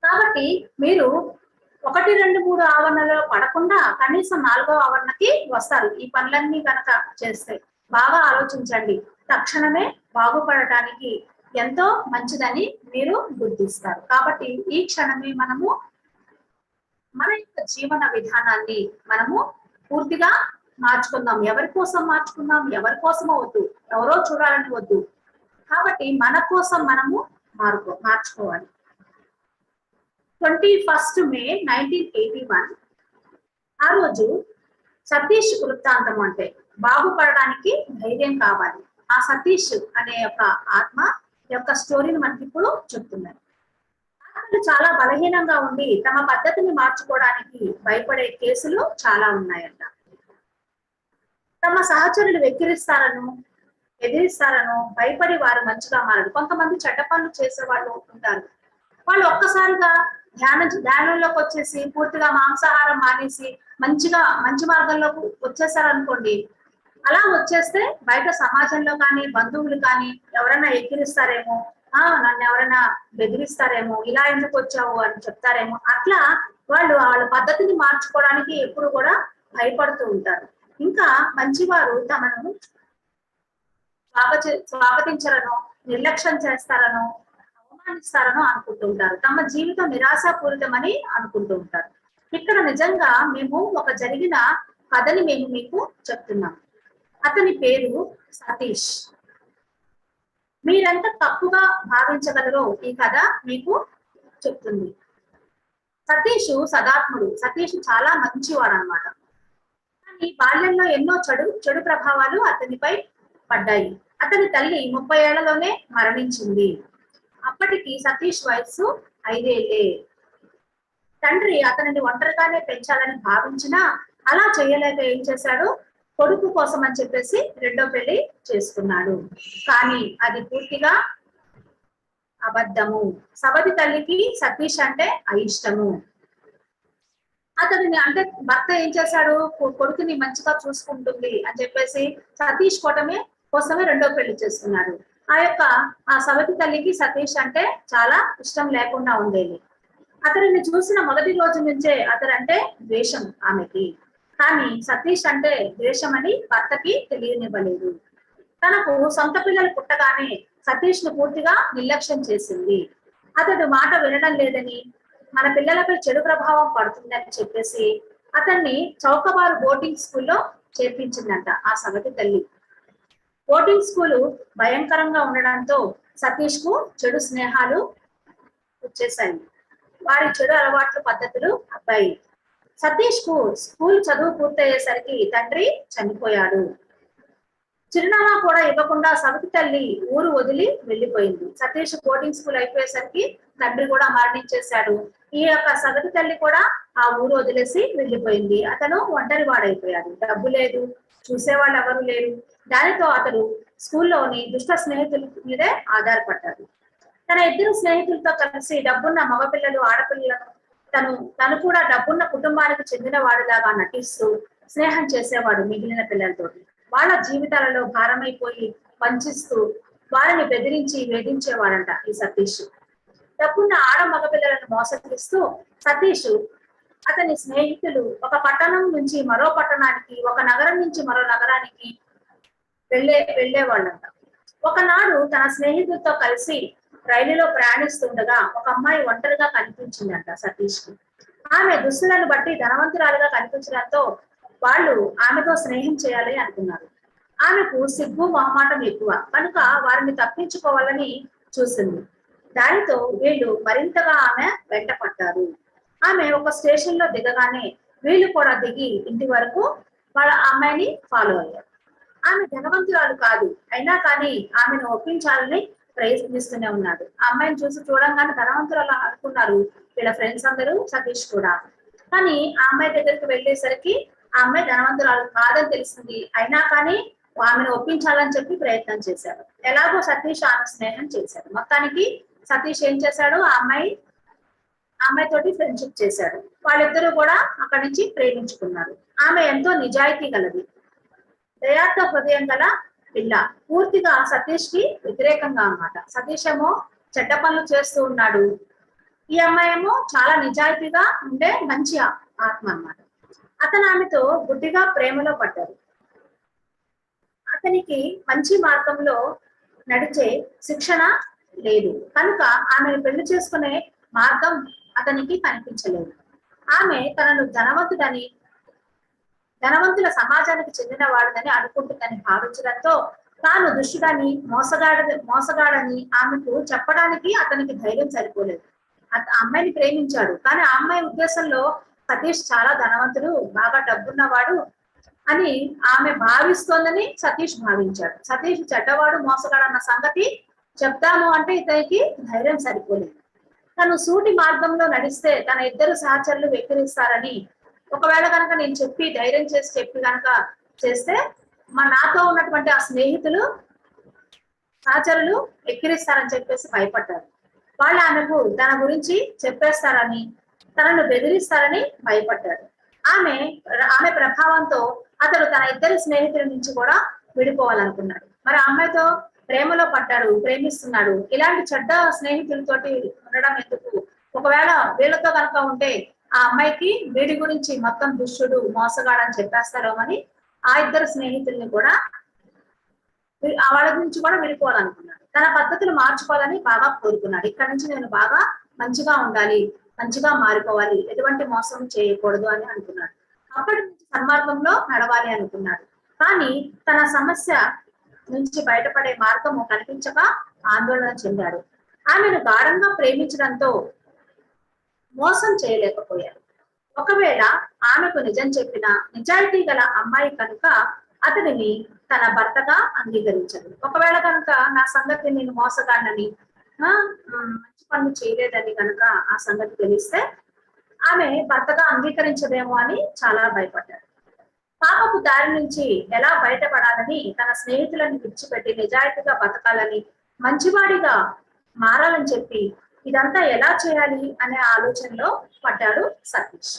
కాబట్టి మీరు 1, 2, 3 ఆవరణలో పడకుండా కనీసం 4వ ఆవరణకి వస్తారు ఈ పనులన్నీ కనుక చేస్తే. బాగా ఆలోచించండి, తక్షణమే బాగుపడటానికి ఎంతో మంచిదని మీరు గుర్తిస్తారు. కాబట్టి ఈ క్షణమే మనము మన యొక్క జీవన విధానాన్ని మనము పూర్తిగా మార్చుకుందాం. ఎవరి కోసం మార్చుకుందాం, ఎవరి కోసమో వద్దు, ఎవరో చూడాలని వద్దు. కాబట్టి మన కోసం మనము మార్చుకోవాలి. 21 మే 1981 ఆ రోజు సతీష్ వృత్తాంతం, అంటే బాగుపడడానికి ధైర్యం కావాలి, ఆ సతీష్ అనే యొక్క ఆత్మ యొక్క స్టోరీని మనకి ఇప్పుడు చెప్తున్నారు. ఆత్మలు చాలా బలహీనంగా ఉండి తమ పద్ధతిని మార్చుకోవడానికి భయపడే కేసులు చాలా ఉన్నాయంట. తమ సహచరులు ఎదిరిస్తారను భయపడి వారు మంచిగా మారడు. కొంతమంది చెడ్డ పనులు చేసే వాళ్ళు ఉంటారు. వాళ్ళు ఒక్కసారిగా ధ్యానంలోకి వచ్చేసి పూర్తిగా మాంసాహారం మానేసి మంచి మార్గంలోకి వచ్చేసారనుకోండి, అలా వచ్చేస్తే బయట సమాజంలో కానీ బంధువులు కానీ ఎవరైనా ఎక్కిరిస్తారేమో, నన్ను ఎవరైనా బెదిరిస్తారేమో, ఇలా ఎందుకు వచ్చావు అని చెప్తారేమో, అట్లా వాళ్ళ పద్ధతిని మార్చుకోవడానికి ఎప్పుడు కూడా భయపడుతూ ఉంటారు. ఇంకా మంచివారు తమను స్వాగతించరనో, నిర్లక్ష్యం చేస్తారనో, అవమానిస్తారనో అనుకుంటూ ఉంటారు. తమ జీవితం నిరాశాపూరితమని అనుకుంటూ ఉంటారు. ఇక్కడ నిజంగా మేము ఒక జరిగిన కథని మేము మీకు చెప్తున్నాం. అతని పేరు సతీష్. మీరెంత తప్పుగా భావించగలరో ఈ కథ మీకు చెప్తుంది. సతీష్ సదాత్ముడు. సతీష్ చాలా మంచివాడు అనమాట. కానీ బాల్యంలో ఎన్నో చెడు ప్రభావాలు అతనిపై పడ్డాయి. అతని తల్లి 30 ఏళ్లలోనే మరణించింది. అప్పటికి సతీష్ వయస్సు 5 ఏళ్లే. తండ్రి అతనిని ఒంటరిగానే పెంచాలని భావించినా అలా చేయలేక ఏం చేశాడు, కొడుకు కోసం అని చెప్పేసి 2వ పెళ్లి చేసుకున్నాడు. కానీ అది పూర్తిగా అబద్ధము. సవతి తల్లికి సతీష్ అంటే అయిష్టము. అతడిని అంటే భర్త ఏం చేశాడు, కొడుకుని మంచిగా చూసుకుంటుంది అని చెప్పేసి సతీష్ కోసమే 2వ పెళ్లి చేసుకున్నాడు. ఆ సవతి తల్లికి సతీష్ అంటే చాలా ఇష్టం లేకుండా ఉండేది. అతడిని చూసిన మొదటి రోజు నుంచే అతడంటే ద్వేషం ఆమెకి. కానీ సతీష్ అంటే ద్వేషం అని భర్తకి తెలియనివ్వలేదు. తనకు సొంత పిల్లలు పుట్టగానే సతీష్ ను పూర్తిగా నిర్లక్ష్యం చేసింది. అతడు మాట వినడం లేదని, మన పిల్లలపై చెడు ప్రభావం పడుతుందని చెప్పేసి అతన్ని చౌకబారు బోర్డింగ్ స్కూల్లో చేర్పించిందంట ఆ సవతి తల్లి. బోర్డింగ్ స్కూలు భయంకరంగా ఉండడంతో సతీష్ కు చెడు స్నేహాలు వచ్చేసాయి. వారి చెడు అలవాట్లు పద్ధతులు అబ్బాయి. సతీష్ కు స్కూల్ చదువు పూర్తయ్యేసరికి తండ్రి చనిపోయాడు. చిరునామా కూడా ఇవ్వకుండా సవతి తల్లి ఊరు వదిలి వెళ్ళిపోయింది. సతీష్ బోర్డింగ్ స్కూల్ అయిపోయేసరికి తండ్రి కూడా మరణించేశాడు. ఈ యొక్క సవతి తల్లి కూడా ఆ ఊరు వదిలేసి వెళ్ళిపోయింది. అతను ఒంటరి వాడైపోయాడు. డబ్బు లేదు, చూసేవాళ్ళు ఎవరు లేరు. దానితో అతడు స్కూల్లోని దుష్ట స్నేహితుల మీదే ఆధారపడ్డాడు. తన 2 స్నేహితులతో కలిసి డబ్బున్న మగపిల్లలు, ఆడపిల్లలను తను కూడా డబ్బున్న కుటుంబానికి చెందిన వాడిలాగా నటిస్తూ స్నేహం చేసేవాడు మిగిలిన పిల్లలతోటి. వాళ్ళ జీవితాలలో భారమైపోయి వంచిస్తూ వారిని బెదిరించి వేధించేవాడంట ఈ సతీష్. డబ్బున్న ఆడ మగ పిల్లలను మోసగిస్తూ సతీష్ అతని స్నేహితులు ఒక పట్టణం నుంచి మరో పట్టణానికి, ఒక నగరం నుంచి మరో నగరానికి వెళ్ళేవాళ్ళంట. ఒకనాడు తన స్నేహితులతో కలిసి రైలులో ప్రయాణిస్తుండగా ఒక అమ్మాయి ఒంటరిగా కనిపించిందంట సతీష్ కి. ఆమె దుస్తులను బట్టి ధనవంతురాలుగా కనిపించడంతో వాళ్ళు ఆమెతో స్నేహం చేయాలి అనుకున్నారు. ఆమెకు సిగ్గు మొహమాటం ఎక్కువ కనుక వారిని తప్పించుకోవాలని చూసింది. దానితో వీళ్ళు మరింతగా ఆమె వెంట పడ్డారు. ఆమె ఒక స్టేషన్ లో దిగగానే వీళ్ళు కూడా దిగి ఇంటి వరకు వాళ్ళ అమ్మాయిని ఫాలో అయ్యారు. ఆమె ధనవంతురాలు కాదు, అయినా కానీ ఆమెను ఒప్పించాలని ప్రయత్నిస్తూనే ఉన్నాడు. ఆ అమ్మాయిని చూడంగానే ధనవంతురాలు అనుకున్నారు వీళ్ళ ఫ్రెండ్స్ అందరూ, సతీష్ కూడా. కానీ ఆ అమ్మాయి దగ్గరికి వెళ్ళేసరికి ఆ అమ్మాయి ధనవంతురాలు కాదని తెలిసింది. అయినా కానీ ఆమెను ఒప్పించాలని చెప్పి ప్రయత్నం చేశాడు. ఎలాగో సతీష్ ఆమె స్నేహం చేశాడు. మొత్తానికి సతీష్ ఏం చేశాడు, ఆ అమ్మాయితోటి ఫ్రెండ్షిప్ చేశాడు. వాళ్ళిద్దరూ కూడా అక్కడి నుంచి ప్రేమించుకున్నారు. ఆమె ఎంతో నిజాయితీ గలది, దయార్థ హృదయం గల పిల్ల. పూర్తిగా సతీష్ కి వ్యతిరేకంగా అన్నమాట. సతీష్ ఏమో చెడ్డ పనులు చేస్తూ ఉన్నాడు, ఈ అమ్మాయి ఏమో చాలా నిజాయితీగా ఉండే మంచి ఆత్మ అన్నమాట. అతను ఆమెతో గుడ్డిగా ప్రేమలో పడ్డాడు. అతనికి మంచి మార్గంలో నడిచే శిక్షణ లేదు కనుక ఆమెను పెళ్లి చేసుకునే మార్గం అతనికి కనిపించలేదు. ఆమె తనను ధనవంతుల సమాజానికి చెందిన వాడిదని అనుకుంటుందని భావించడంతో తాను దుష్టుడని మోసగాడని ఆమెకు చెప్పడానికి అతనికి ధైర్యం సరిపోలేదు. అమ్మాయిని ప్రేమించాడు, కానీ ఆ అమ్మాయి ఉద్దేశంలో సతీష్ చాలా ధనవంతుడు, బాగా డబ్బున్నవాడు అని ఆమె భావిస్తోందని సతీష్ భావించాడు. సతీష్ చెడ్డవాడు, మోసగాడు అన్న సంగతి చెప్తాము అంటే ఇతనికి ధైర్యం సరిపోలేదు. తను సూటి మార్గంలో నడిస్తే తన ఇద్దరు సహచరులు వెక్కిరిస్తారని, ఒకవేళ కనుక నేను చెప్పి ధైర్యం చెప్పి కనుక చేస్తే నాతో ఉన్నటువంటి ఆ స్నేహితులు సహచరులు ఎక్కిరిస్తారని చెప్పేసి భయపడ్డారు. వాళ్ళు ఆమెకు తన గురించి చెప్పేస్తారని, తనను బెదిరిస్తారని భయపడ్డాడు. ఆమె ప్రభావంతో అతడు తన ఇద్దరు స్నేహితుల నుంచి కూడా విడిపోవాలనుకున్నాడు. మరి అమ్మాయితో ప్రేమలో పడ్డాడు, ప్రేమిస్తున్నాడు. ఇలాంటి చెడ్డ స్నేహితులతోటి ఉండడం ఎందుకు? ఒకవేళ వీళ్ళతో కనుక ఉంటే ఆ అమ్మాయికి వీడి గురించి మొత్తం దుష్టుడు, మోసగాడని చెప్పేస్తారో అని ఆ ఇద్దరు స్నేహితుల్ని కూడా వాళ్ళ గురించి కూడా విడిపోవాలనుకున్నాడు. తన పద్ధతులు మార్చుకోవాలని బాగా కోరుకున్నాడు. ఇక్కడ నుంచి నేను బాగా మంచిగా ఉండాలి, మంచిగా మారిపోవాలి, ఎటువంటి మోసం చేయకూడదు అని అనుకున్నాడు. అప్పటి నుంచి సన్మార్గంలో నడవాలి అనుకున్నాడు. కానీ తన సమస్య నుంచి బయటపడే మార్గము కనిపించక ఆందోళన చెందాడు. ఆమెను గాఢంగా ప్రేమించడంతో మోసం చేయలేకపోయాడు. ఒకవేళ ఆమెకు నిజం చెప్పిన నిజాయితీ గల అమ్మాయి కనుక అతడిని తన భర్తగా అంగీకరించదు. ఒకవేళ కనుక నా సంగతి నేను మోసగానని, మంచి పనులు చేయలేదని కనుక ఆ సంగతి తెలిస్తే ఆమె భర్తగా అంగీకరించదేమో అని చాలా భయపడ్డాడు. పాపపు దారి నుంచి ఎలా బయటపడాలని, తన స్నేహితులను విడిచిపెట్టి నిజాయితీగా బతకాలని, మంచివాడిగా మారాలని చెప్పి ఇదంతా ఎలా చేయాలి అనే ఆలోచనలో పడ్డాడు సతీష్.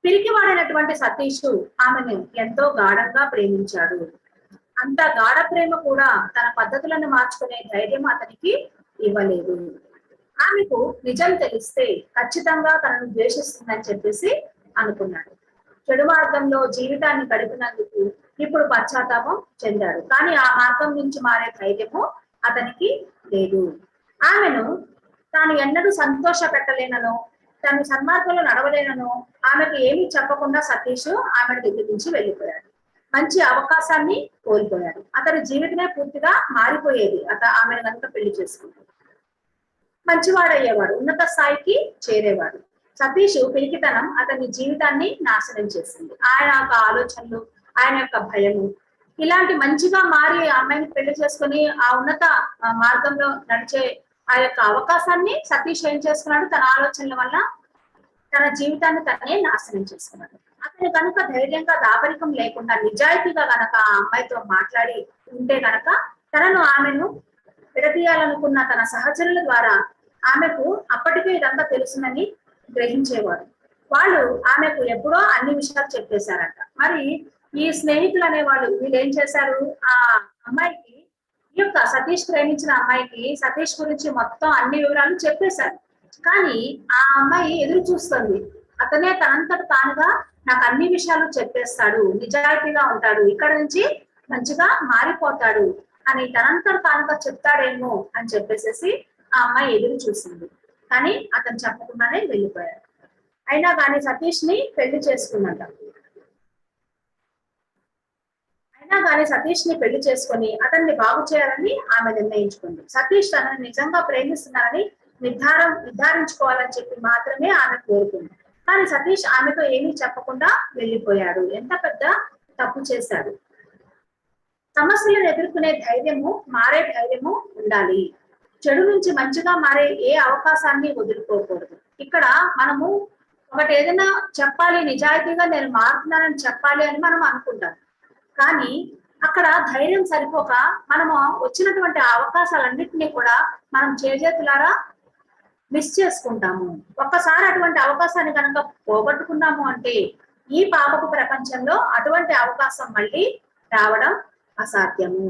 పిరికివాడైనటువంటి సతీష్ ఆమెను ఎంతో గాఢంగా ప్రేమించాడు. అంత గాఢ ప్రేమ కూడా తన పద్ధతులను మార్చుకునే ధైర్యం అతనికి ఇవ్వలేదు. ఆమెకు నిజం తెలిస్తే ఖచ్చితంగా తనను ద్వేషిస్తుందని చెప్పేసి అనుకున్నాడు. చెడు మార్గంలో జీవితాన్ని గడిపినందుకు ఇప్పుడు పశ్చాత్తాపం చెందాడు. కానీ ఆ మార్గం నుంచి మారే ధైర్యము అతనికి లేదు. ఆమెను తాను ఎన్నడూ సంతోష పెట్టలేనను, తను సన్మార్గంలో నడవలేనను ఆమెకు ఏమీ చెప్పకుండా సతీష్ ఆమె దగ్గర నుంచి వెళ్ళిపోయాడు. మంచి అవకాశాన్ని కోల్పోయాడు. అతని జీవితమే పూర్తిగా మారిపోయేది ఆమెను కనుక పెళ్లి చేసుకుంటే. మంచివాడయ్యేవాడు, ఉన్నత స్థాయికి చేరేవాడు. సతీష్ పిరికితనం అతని జీవితాన్ని నాశనం చేసింది. ఆయన యొక్క ఆలోచనలు, ఆయన యొక్క భయము, ఇలాంటి మంచిగా మారి అమ్మాయిని పెళ్లి చేసుకుని ఆ ఉన్నత మార్గంలో నడిచే ఆ యొక్క అవకాశాన్ని సతీష్ ఏం చేసుకున్నాడు, తన ఆలోచనల వల్ల తన జీవితాన్ని తనే నాశనం చేసుకున్నాడు. అతను కనుక ధైర్యంగా దాపరికం లేకుండా నిజాయితీగా గనక ఆ అమ్మాయితో మాట్లాడి ఉంటే గనక ఆమెను విడదీయాలనుకున్న తన సహచరుల ద్వారా ఆమెకు అప్పటికే ఇదంతా తెలుసునని గ్రహించేవారు. వాళ్ళు ఆమెకు ఎప్పుడో అన్ని విషయాలు చెప్పేశారంట. మరి ఈ స్నేహితులు అనేవాళ్ళు వీళ్ళు ఏం చేశారు, ఆ అమ్మాయికి, ఈ యొక్క సతీష్ ప్రేమించిన అమ్మాయికి సతీష్ గురించి మొత్తం అన్ని వివరాలు చెప్పేశారు. కానీ ఆ అమ్మాయి ఎదురు చూస్తుంది, అతనే తనంతట తానుగా నాకు అన్ని విషయాలు చెప్పేస్తాడు, నిజాయితీగా ఉంటాడు, ఇక్కడ నుంచి మంచిగా మారిపోతాడు అని తనంతట తానుగా చెప్తాడేమో అని చెప్పేసి ఆ అమ్మాయి ఎదురు చూసింది. కానీ అతను చెప్పకుండానే వెళ్ళిపోయాడు. అయినా కానీ సతీష్ ని పెళ్లి చేసుకున్నట. సతీష్ ని పెళ్లి చేసుకొని అతన్ని బాగు చేయాలని ఆమె నిర్ణయించుకుంది. సతీష్ తనని నిజంగా ప్రేమిస్తున్నారని నిర్ధారించుకోవాలని చెప్పి మాత్రమే ఆమె కోరుకుంది. కానీ సతీష్ ఆమెతో ఏమీ చెప్పకుండా వెళ్ళిపోయాడు. ఎంత పెద్ద తప్పు చేశాడు. సమస్యలను ఎదుర్కొనే ధైర్యము, మారే ధైర్యము ఉండాలి. చెడు నుంచి మంచిగా మారే ఏ అవకాశాన్ని వదులుకోకూడదు. ఇక్కడ మనము ఒకటి ఏదైనా చెప్పాలి, నిజాయితీగా నేను మారుతున్నానని చెప్పాలి అని మనం అనుకుంటాం. కానీ అక్కడ ధైర్యం సరిపోక మనము వచ్చినటువంటి అవకాశాలన్నింటినీ కూడా మనం చేజేతులారా మిస్ చేసుకుంటాము. ఒక్కసారి అటువంటి అవకాశాన్ని కనుక పోగొట్టుకున్నాము అంటే ఈ పాపపు ప్రపంచంలో అటువంటి అవకాశం మళ్ళీ రావడం అసాధ్యము.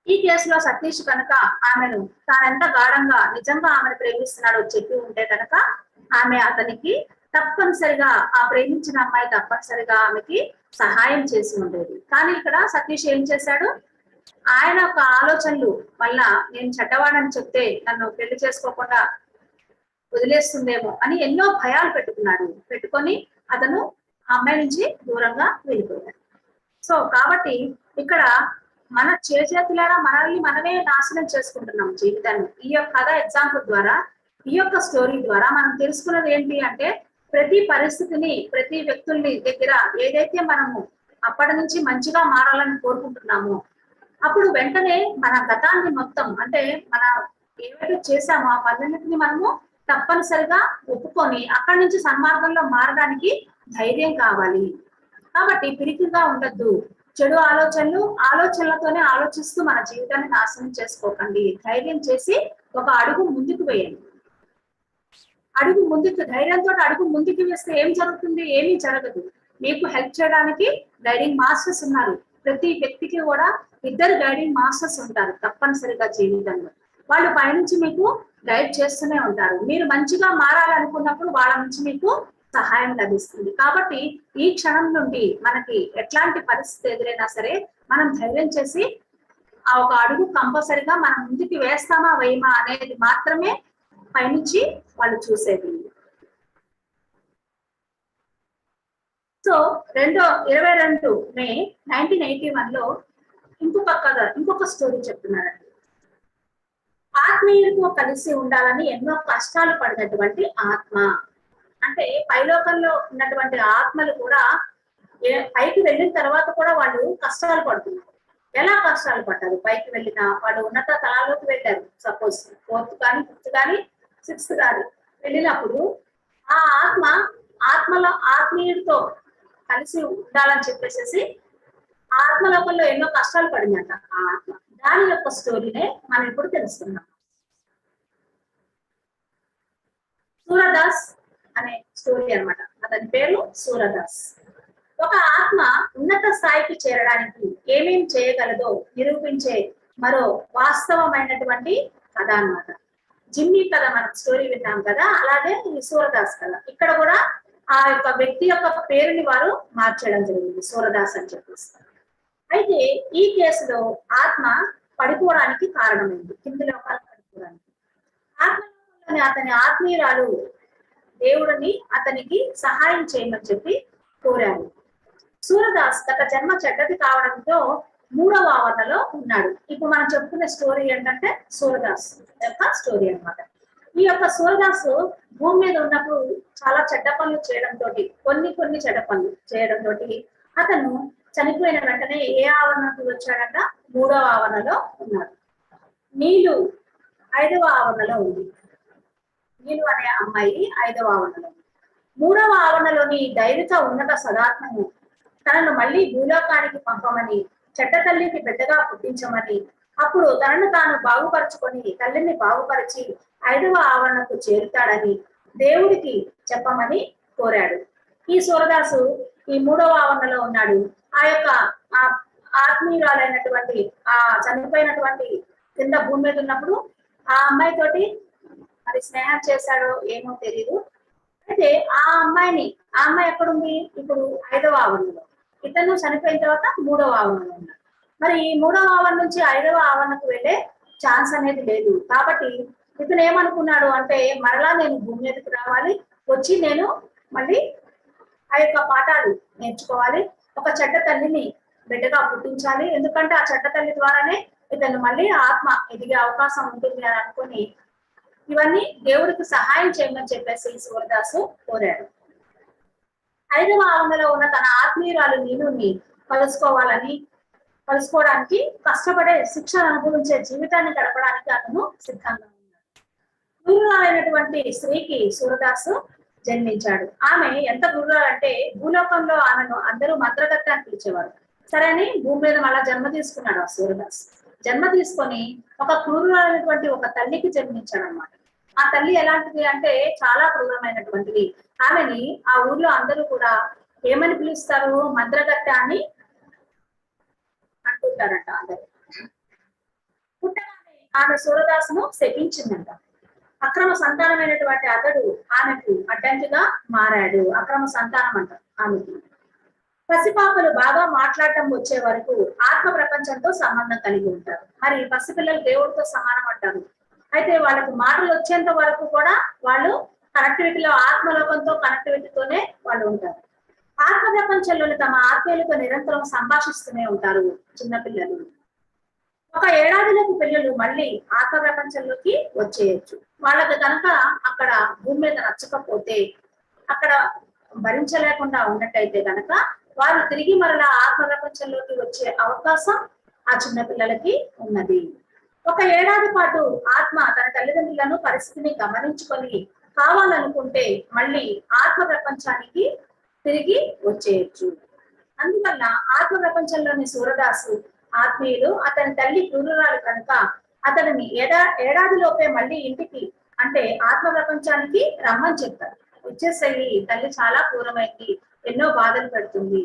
ఈ కేసులో సతీష్ కనుక ఆమెను తానెంత గాఢంగా నిజంగా ఆమెను ప్రేమిస్తున్నాడో చెప్పి ఉంటే కనుక ఆమె అతనికి తప్పనిసరిగా, ఆ ప్రేమించిన అమ్మాయి తప్పనిసరిగా ఆమెకి సహాయం చేసి ఉండేది. కానీ ఇక్కడ సతీష్ ఏం చేశాడు, ఆయన యొక్క ఆలోచనలు వల్ల నేను చెడ్డవాడని చెప్తే నన్ను పెళ్లి చేసుకోకుండా వదిలేస్తుందేమో అని ఎన్నో భయాలు పెట్టుకొని అతను ఆ అమ్మాయి నుంచి దూరంగా వెళ్ళిపోయాడు. సో కాబట్టి ఇక్కడ మన చేతులారా మనల్ని మనమే నాశనం చేసుకుంటున్నాం జీవితాన్ని. ఈ యొక్క కథ ఎగ్జాంపుల్ ద్వారా, ఈ యొక్క స్టోరీ ద్వారా మనం తెలుసుకున్నది ఏంటి అంటే, ప్రతి పరిస్థితిని, ప్రతి వ్యక్తుల్ని దగ్గర ఏదైతే మనము అప్పటి నుంచి మంచిగా మారాలని కోరుకుంటున్నామో అప్పుడు వెంటనే మన గతాన్ని మొత్తం, అంటే మన ఏవైతే చేశామో ఆ పనులన్నింటినీ మనము తప్పనిసరిగా ఒప్పుకొని అక్కడి నుంచి సన్మార్గంలో మారడానికి ధైర్యం కావాలి. కాబట్టి పిరికిగా ఉండద్దు. చెడు ఆలోచనలతోనే ఆలోచిస్తూ మన జీవితాన్ని నాశనం చేసుకోకండి. ధైర్యం చేసి ఒక అడుగు ముందుకు వేయండి. ధైర్యంతో అడుగు ముందుకు వేస్తే ఏం జరుగుతుంది? ఏమీ జరగదు. మీకు హెల్ప్ చేయడానికి గైడింగ్ మాస్టర్స్ ఉన్నారు. ప్రతి వ్యక్తికి కూడా 2 గైడింగ్ మాస్టర్స్ ఉంటారు తప్పనిసరిగా జీవితంలో. వాళ్ళు పైనుంచి మీకు గైడ్ చేస్తూనే ఉంటారు. మీరు మంచిగా మారాలనుకున్నప్పుడు వాళ్ళ నుంచి మీకు సహాయం లభిస్తుంది. కాబట్టి ఈ క్షణం నుండి మనకి ఎట్లాంటి పరిస్థితి ఎదురైనా సరే మనం ధైర్యం చేసి ఆ ఒక అడుగు కంపల్సరిగా మనం ముందుకు వేస్తామా వేయమా అనేది మాత్రమే పైనుంచి వాళ్ళు చూసేది. సో 22 మే 1981లో ఇంకొక స్టోరీ చెప్తున్నారండి. ఆత్మీయులతో కలిసి ఉండాలని ఎన్నో కష్టాలు పడినటువంటి ఆత్మ, అంటే పైలోకంలో ఉన్నటువంటి ఆత్మలు కూడా పైకి వెళ్ళిన తర్వాత కూడా వాళ్ళు కష్టాలు పడుతున్నారు. ఎలా కష్టాలు పడ్డారు? పైకి వెళ్ళిన వాళ్ళు ఉన్నత తలాల్లోకి వెళ్ళారు. సపోజ్ 4th కానీ 5th కానీ 6th కానీ వెళ్ళినప్పుడు ఆ ఆత్మీయుడితో కలిసి ఉండాలని చెప్పేసి ఆత్మలోకంలో ఎన్నో కష్టాలు పడిందంట ఆ ఆత్మ. దాని యొక్క స్టోరీనే మనం ఇప్పుడు తెలుసుకున్నాం. సూరదాస్ అనే స్టోరీ అన్నమాట. అతని పేరు సూరదాస్. ఒక ఆత్మ ఉన్నత స్థాయికి చేరడానికి ఏమేం చేయగలదో నిరూపించే మరో వాస్తవమైనటువంటి కథ అన్నమాట. జిమ్మి కథ మనం స్టోరీ విన్నాం కదా, అలాగే ఈ సూరదాస్ కథ. ఇక్కడ కూడా ఆ యొక్క వ్యక్తి యొక్క పేరుని వారు మార్చడం జరిగింది, సూరదాస్ అని చెప్పేసి. అయితే ఈ కేసులో ఆత్మ పడిపోవడానికి కారణమైంది, కింది లోకాలు పడిపోవడానికి. ఆత్మలోకంలోని అతని ఆత్మీయురాలు దేవుడిని అతనికి సహాయం చేయమని చెప్పి కోరారు. సూరదాస్ గత జన్మ చెడ్డది కావడంతో 3వ ఆవరణలో ఉన్నాడు. ఇప్పుడు మనం చెప్పుకునే స్టోరీ ఏంటంటే సూరదాస్ యొక్క స్టోరీ అన్నమాట. ఈ యొక్క సూరదాస్ భూమి మీద ఉన్నప్పుడు చాలా చెడ్డ పనులు చేయడంతో, కొన్ని చెడ్డ పనులు చేయడంతో అతను చనిపోయిన వెంటనే ఏ ఆవరణకు వచ్చాడంట? 3వ ఆవరణలో ఉన్నాడు. నీలు 5వ ఆవరణలో ఉంది. నీలు అనే అమ్మాయి 5వ ఆవరణలో. 3వ ఆవరణలోని దైవిక ఉన్నత సదాత్మను తనను మళ్ళీ భూలోకానికి పంపమని, చెడ్డ తల్లికి బిడ్డగా పుట్టించమని అప్పుడు తనను తాను బాగుపరుచుకొని తల్లిని బాగుపరిచి 5వ ఆవరణకు చేరుతాడని దేవుడికి చెప్పమని కోరాడు. ఈ సూరదాసు ఈ 3వ ఆవరణలో ఉన్నాడు. ఆ యొక్క ఆ ఆత్మీయురాలైనటువంటి ఆ చనిపోయినటువంటి కింద భూమి మీద ఉన్నప్పుడు ఆ అమ్మాయి తోటి మరి స్నేహం చేశాడో ఏమో తెలియదు. అయితే ఆ అమ్మాయి ఎక్కడుంది ఇప్పుడు 5వ ఆవరణలో, ఇతను చనిపోయిన తర్వాత 3వ ఆవరణలో ఉన్నాడు. మరి ఈ 3వ ఆవరణ నుంచి 5వ ఆవరణకు వెళ్ళే ఛాన్స్ అనేది లేదు. కాబట్టి ఇతను ఏమనుకున్నాడు అంటే మరలా నేను భూమి మీదకి రావాలి, వచ్చి నేను మళ్ళీ ఆ యొక్క పాఠాలు నేర్చుకోవాలి, ఒక చెడ్డ తల్లిని బిడ్డగా పుట్టించాలి, ఎందుకంటే ఆ చెడ్డ తల్లి ద్వారానే ఇతను మళ్ళీ ఆత్మ ఎదిగే అవకాశం ఉంటుంది అని అనుకుని ఇవన్నీ దేవుడికి సహాయం చేయమని చెప్పేసి సూరదాసు కోరాడు. 5వ ఆవరణలో ఉన్న తన ఆత్మీయురాలు నీనుని కలుసుకోవడానికి కష్టపడే శిక్షను అనుభవించే జీవితాన్ని గడపడానికి అతను సిద్ధంగా ఉన్నాడు. క్రూరురాలైనటువంటి స్త్రీకి సూరదాసు జన్మించాడు. ఆమె ఎంత క్రూరురాలంటే భూలోకంలో ఆమెను అందరూ మంత్రగత్తె అని పిలిచేవారు. సరే అని భూమి మీద మళ్ళా జన్మ తీసుకున్నాడు ఆ సూరదాస్. జన్మ తీసుకొని ఒక క్రూరురాలైనటువంటి ఒక తల్లికి జన్మించాడు అనమాట. ఆ తల్లి ఎలాంటిది అంటే చాలా క్రూరమైనటువంటిది. ఆమెని ఆ ఊర్లో అందరూ కూడా ఏమని పిలుస్తారు, మంత్రగత్తె అని అంటుంటారంట అందరూ. పుట్టగానే ఆమె సూరదాసును శపించిందంట. అక్రమ సంతానమైనటువంటి అతడు ఆమెకు అడ్డంకిగా మారాడు. అక్రమ సంతానం అంట ఆమెకు. పసిపాపలు బాగా మాట్లాడటం వచ్చే వరకు ఆత్మ ప్రపంచంతో సంబంధం కలిగి ఉంటారు. మరి పసిపిల్లలు దేవుడితో సమానం అంటారు. అయితే వాళ్ళకి మాటలు వచ్చేంత వరకు కూడా వాళ్ళు కనెక్టివిటీలో ఆత్మలోకంతో కనెక్టివిటీతోనే వాళ్ళు ఉంటారు. ఆత్మ ప్రపంచంలోని తమ ఆత్మీయులతో నిరంతరం సంభాషిస్తూనే ఉంటారు చిన్నపిల్లలు. 1 ఏడాదిలోకి పిల్లలు మళ్ళీ ఆత్మ ప్రపంచంలోకి వచ్చేయచ్చు. వాళ్ళకి కనుక అక్కడ భూమి మీద నచ్చకపోతే, అక్కడ భరించలేకుండా ఉన్నట్టయితే కనుక వారు తిరిగి మరలా ఆత్మ ప్రపంచంలోకి వచ్చే అవకాశం ఆ చిన్న పిల్లలకి ఉన్నది. 1 ఏడాది పాటు ఆత్మ తన తల్లిదండ్రులను పరిస్థితిని గమనించుకొని కావాలనుకుంటే మళ్ళీ ఆత్మ ప్రపంచానికి తిరిగి వచ్చేయచ్చు. అందువల్ల ఆత్మ ప్రపంచంలోని సూరదాసు ఆత్మీయులు అతని తల్లి క్రూరురాలు కనుక అతనిని ఏడాదిలోపే మళ్ళీ ఇంటికి అంటే ఆత్మ ప్రపంచానికి రమ్మని చెప్తారు. వచ్చేసరి తల్లి చాలా క్రూరమైంది, ఎన్నో బాధలు పెడుతుంది,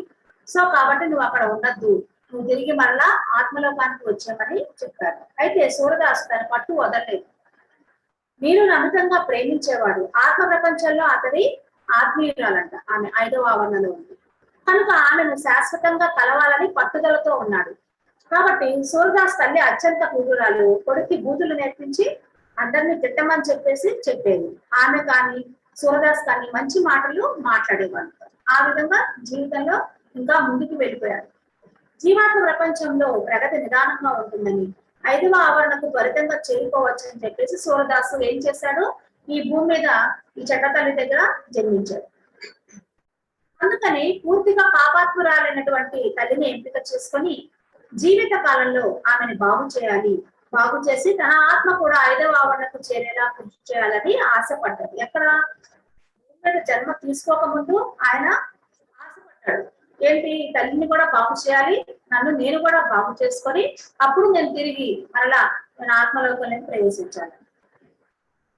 సో కాబట్టి నువ్వు అక్కడ ఉండద్దు, నువ్వు తిరిగి మళ్ళా ఆత్మలోకానికి వచ్చామని చెప్పారు. అయితే సూరదాసు తన పట్టు వదలలేదు. నేను అమితంగా ప్రేమించేవాడు. ఆత్మ ప్రపంచంలో అతని ఆత్మీయురాలంట ఆమె 5వ ఆవరణలో ఉంది కనుక ఆమెను శాశ్వతంగా కలవాలని పట్టుదలతో ఉన్నాడు. కాబట్టి సూరదాస్ తల్లి అత్యంత క్రూరురాలు. కొడుక్కి బూతులు నేర్పించి అందరినీ తిట్టమని చెప్పేది. ఆమె కానీ సూరదాస్ కానీ మంచి మాటలు మాట్లాడేవాడు. ఆ విధంగా జీవితంలో ఇంకా ముందుకు వెళ్ళిపోయారు. జీవాత్మ ప్రపంచంలో ప్రగతి నిదానంగా ఉంటుందని 5వ ఆవరణకు త్వరితంగా చేరుకోవచ్చు అని చెప్పేసి సూరదాసు ఏం చేశాడు, ఈ భూమి మీద ఈ చెడ్డ తల్లి దగ్గర జన్మించాడు. అందుకని పూర్తిగా పాపాత్మురాలైనటువంటి తల్లిని ఎంపిక చేసుకొని జీవిత కాలంలో ఆమెను బాగు చేసి తన ఆత్మ కూడా 5వ ఆవరణకు చేరేలా కృషి చేయాలని ఆశపడ్డాడు. ఎక్కడ భూమి మీద జన్మ తీసుకోకముందు ఆయన ఆశపడ్డాడు, ఏంటి తల్లిని కూడా బాగు చేయాలి, నేను కూడా బాగు చేసుకొని అప్పుడు నేను తిరిగి మరలా నేను ఆత్మలోకంలోకి ప్రవేశించాలి.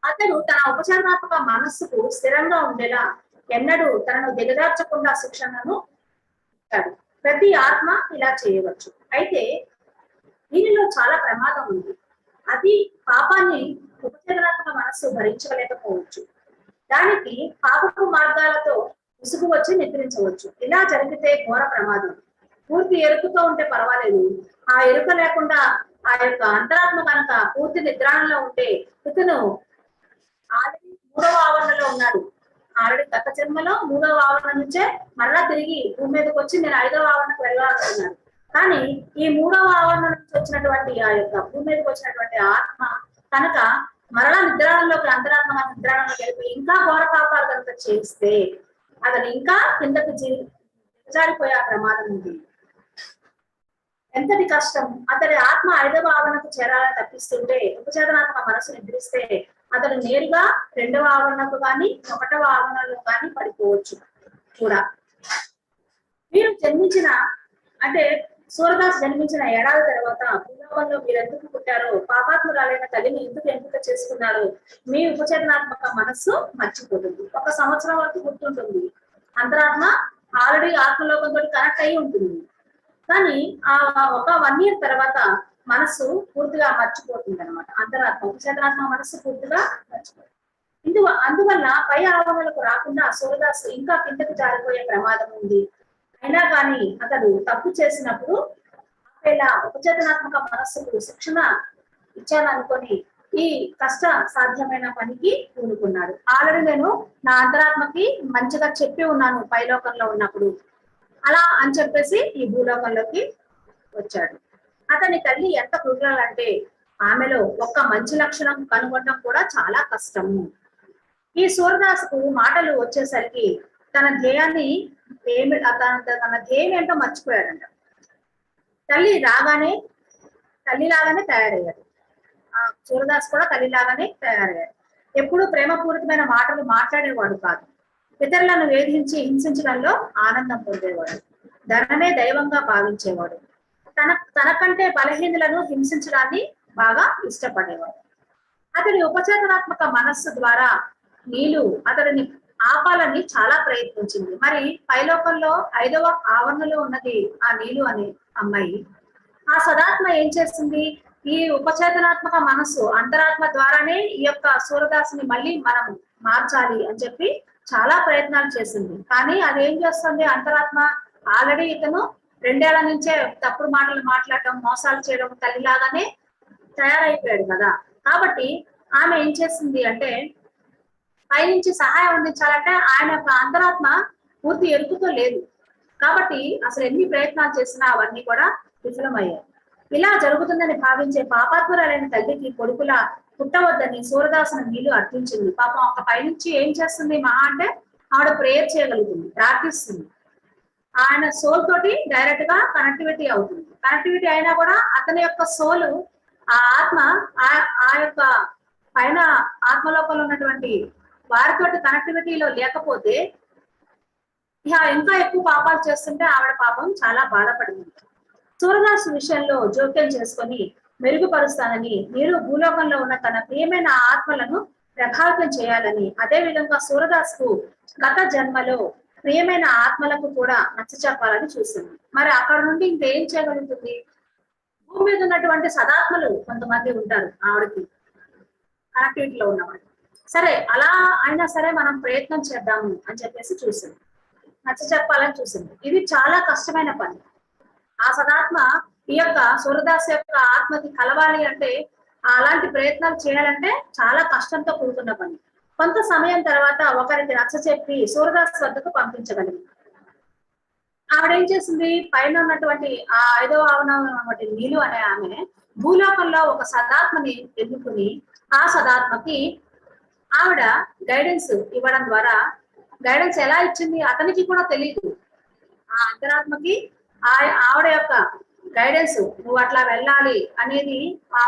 అతడు తన ఉపచారాత్మక మనస్సుకు స్థిరంగా ఉండేలా ఎన్నడూ తనను దిగదార్చకుండా శిక్షణను ఇచ్చాడు. ప్రతి ఆత్మ ఇలా చేయవచ్చు. అయితే దీనిలో చాలా ప్రమాదం ఉంది. అది పాపాన్ని ఉపచారాత్మక మనస్సు భరించలేకపోవచ్చు. దానికి పాపపు మార్గాలతో విసుగు వచ్చి నిద్రించవచ్చు. ఇలా జరిగితే ఘోర ప్రమాదం. పూర్తి ఎరుకతో ఉంటే పర్వాలేదు, ఆ ఎరుక లేకుండా ఆ యొక్క అంతరాత్మ కనుక పూర్తి నిద్రాణంలో ఉంటే ఇతను ఆల్రెడీ 3వ ఆవరణలో ఉన్నాడు. ఆల్రెడీ గత జన్మలో 3వ ఆవరణ నుంచే మరలా తిరిగి భూమి మీదకి వచ్చి నేను 5వ ఆవరణకు వెళ్ళాలనుకున్నాను. కానీ ఈ 3వ ఆవరణ నుంచి వచ్చినటువంటి ఆ యొక్క భూమి మీదకి వచ్చినటువంటి ఆత్మ కనుక మరలా నిద్రాణంలోకి అంతరాత్మ నిద్రాణంలోకి వెళ్ళిపోయి ఇంకా ఘోర పాపాలు కనుక చేస్తే అతను ఇంకా కిందకు జారిపోయే ప్రమాదం ఉంది. ఎంతటి కష్టం. అతడి ఆత్మ 5వ ఆవరణకు చేరాలని తప్పిస్తుంటే ఉపచేతనాత్మక మనసు నిద్రిస్తే అతడు నేరుగా 2వ ఆవరణకు కానీ 1వ ఆవరణలో కానీ పడిపోవచ్చు కూడా. వీరు జన్మించిన అంటే సూరదాస్ జన్మించిన ఏడాది తర్వాత భూలోకంలో మీరెందుకు పుట్టారో, పాపాత్మురాలైన తల్లిని ఎందుకు ఎంపిక చేసుకున్నారు, మీ ఉపచేతనాత్మక మనస్సు మర్చిపోతుంది. 1 సంవత్సరం వరకు గుర్తుంటుంది. అంతరాత్మ ఆల్రెడీ ఆత్మలోకంతో కనెక్ట్ అయి ఉంటుంది. కానీ ఆ ఒక 1 year తర్వాత మనస్సు పూర్తిగా మర్చిపోతుంది అనమాట. అంతరాత్మ ఉపచేతనాత్మ మనస్సు పూర్తిగా మర్చిపోతుంది. అందువల్ల పై ఆవరణలకు రాకుండా సూరదాస్ ఇంకా కిందకు జారిపోయే ప్రమాదం ఉంది. అయినా కానీ అతడు తప్పు చేసినప్పుడు ఇలా ఉపచేతనాత్మక మనస్సుకు శిక్షణ ఇచ్చాననుకొని ఈ కష్ట సాధ్యమైన పనికి పూనుకున్నాడు. ఆల్రెడీ నేను నా అంతరాత్మకి మంచిగా చెప్పి ఉన్నాను పైలోకంలో ఉన్నప్పుడు, అలా అని చెప్పేసి ఈ భూలోకంలోకి వచ్చాడు. అతని తల్లి ఎంత కృతజ్ఞలంటే ఆమెలో ఒక్క మంచి లక్షణం కనుగొనడం కూడా చాలా కష్టము. ఈ సూరదాసుకు మాటలు వచ్చేసరికి తన ధ్యేయాన్ని తన ధ్యేయం ఏంటో మర్చిపోయాడంట. తల్లిలాగానే తయారయ్యాడు. ఆ సూరదాస్ కూడా తల్లిలాగానే తయారయ్యాడు. ఎప్పుడూ ప్రేమపూరితమైన మాటలు మాట్లాడేవాడు కాదు. ఇతరులను వేధించి హింసించడంలో ఆనందం పొందేవాడు. ధనమే దైవంగా భావించేవాడు. తనకంటే బలహీనులను హింసించడాన్ని బాగా ఇష్టపడేవాడు. అతడి ఉపచేతనాత్మక మనస్సు ద్వారా నీలు అతడిని ఆపాలని చాలా ప్రయత్నించింది. మరి పైలోకంలో 5వ ఆవరణలో ఉన్నది ఆ నీలు అనే అమ్మాయి. ఆ సదాత్మ ఏం చేస్తుంది, ఈ ఉపచేతనాత్మక మనస్సు అంతరాత్మ ద్వారానే ఈ యొక్క సూరదాసుని మళ్ళీ మనం మార్చాలి అని చెప్పి చాలా ప్రయత్నాలు చేసింది. కానీ అదేం చేస్తుంది, అంతరాత్మ ఆల్రెడీ ఇతను 2 ఏళ్ల నుంచే తప్పుడు మాటలు మాట్లాడటం, మోసాలు చేయడం తల్లిలాగానే తయారైపోయాడు కదా. కాబట్టి ఆమె ఏం చేసింది అంటే పైనుంచి సహాయం అందించాలంటే ఆయన యొక్క అంతరాత్మ పూర్తి ఎరుకుతో లేదు. కాబట్టి అసలు ఎన్ని ప్రయత్నాలు చేసినా అవన్నీ కూడా విఫలమయ్యాయి. ఇలా జరుగుతుందని భావించే పాపాత్మురాలైన తల్లికి కొడుకులా పుట్టవద్దని సూరదాసుని నీళ్లు అర్థించింది. పాపం ఒక పైనుంచి ఏం చేస్తుంది, మహా అంటే ఆవిడ ప్రేయర్ చేయగలుగుతుంది, ప్రార్థిస్తుంది. ఆయన సోల్ తోటి డైరెక్ట్ గా కనెక్టివిటీ అవుతుంది. కనెక్టివిటీ అయినా కూడా అతని యొక్క సోలు, ఆ ఆత్మ ఆ యొక్క పైన ఆత్మలోకంలో ఉన్నటువంటి వారితోటి కనెక్టివిటీలో లేకపోతే ఇంకా ఎక్కువ పాపాలు చేస్తుంటే ఆవిడ పాపం చాలా బాధపడింది. సూరదాసు విషయంలో జోక్యం చేసుకొని మెరుగుపరుస్తానని, మీరు భూలోకంలో ఉన్న తన ప్రియమైన ఆత్మలను ప్రభావితం చేయాలని, అదే విధంగా సూరదాసుకు గత జన్మలో ప్రియమైన ఆత్మలకు కూడా నచ్చ చెప్పాలని చూసింది. మరి అక్కడ నుండి ఇంకేం చేయగలుగుతుంది? భూమి మీద ఉన్నటువంటి సదాత్మలు కొంతమంది ఉంటారు ఆవిడకి కనెక్టివిటీలో ఉన్నవాళ్ళు. సరే అలా అయినా సరే మనం ప్రయత్నం చేద్దాము అని చెప్పేసి చూసింది, నచ్చ చెప్పాలని చూసింది. ఇది చాలా కష్టమైన పని. ఆ సదాత్మ ఈ యొక్క సూరదాస్ యొక్క ఆత్మకి కలవాలి అంటే, అలాంటి ప్రయత్నాలు చేయాలంటే చాలా కష్టంతో కూడుకున్న పని. కొంత సమయం తర్వాత ఒకరికి నచ్చ చెప్పి సూరదాస్ వద్దకు పంపించగలిగింది. ఆవిడేం చేసింది, పైన ఉన్నటువంటి ఆ 5వ ఆవరణ నీలు అనే ఆమె భూలోకంలో ఒక సదాత్మని ఎన్నుకుని ఆ సదాత్మకి ఆవిడ గైడెన్స్ ఇవ్వడం ద్వారా, గైడెన్స్ ఎలా ఇచ్చింది అతనికి కూడా తెలియదు. ఆ అంతరాత్మకి ఆవిడ యొక్క గైడెన్స్, నువ్వు అట్లా వెళ్ళాలి అనేది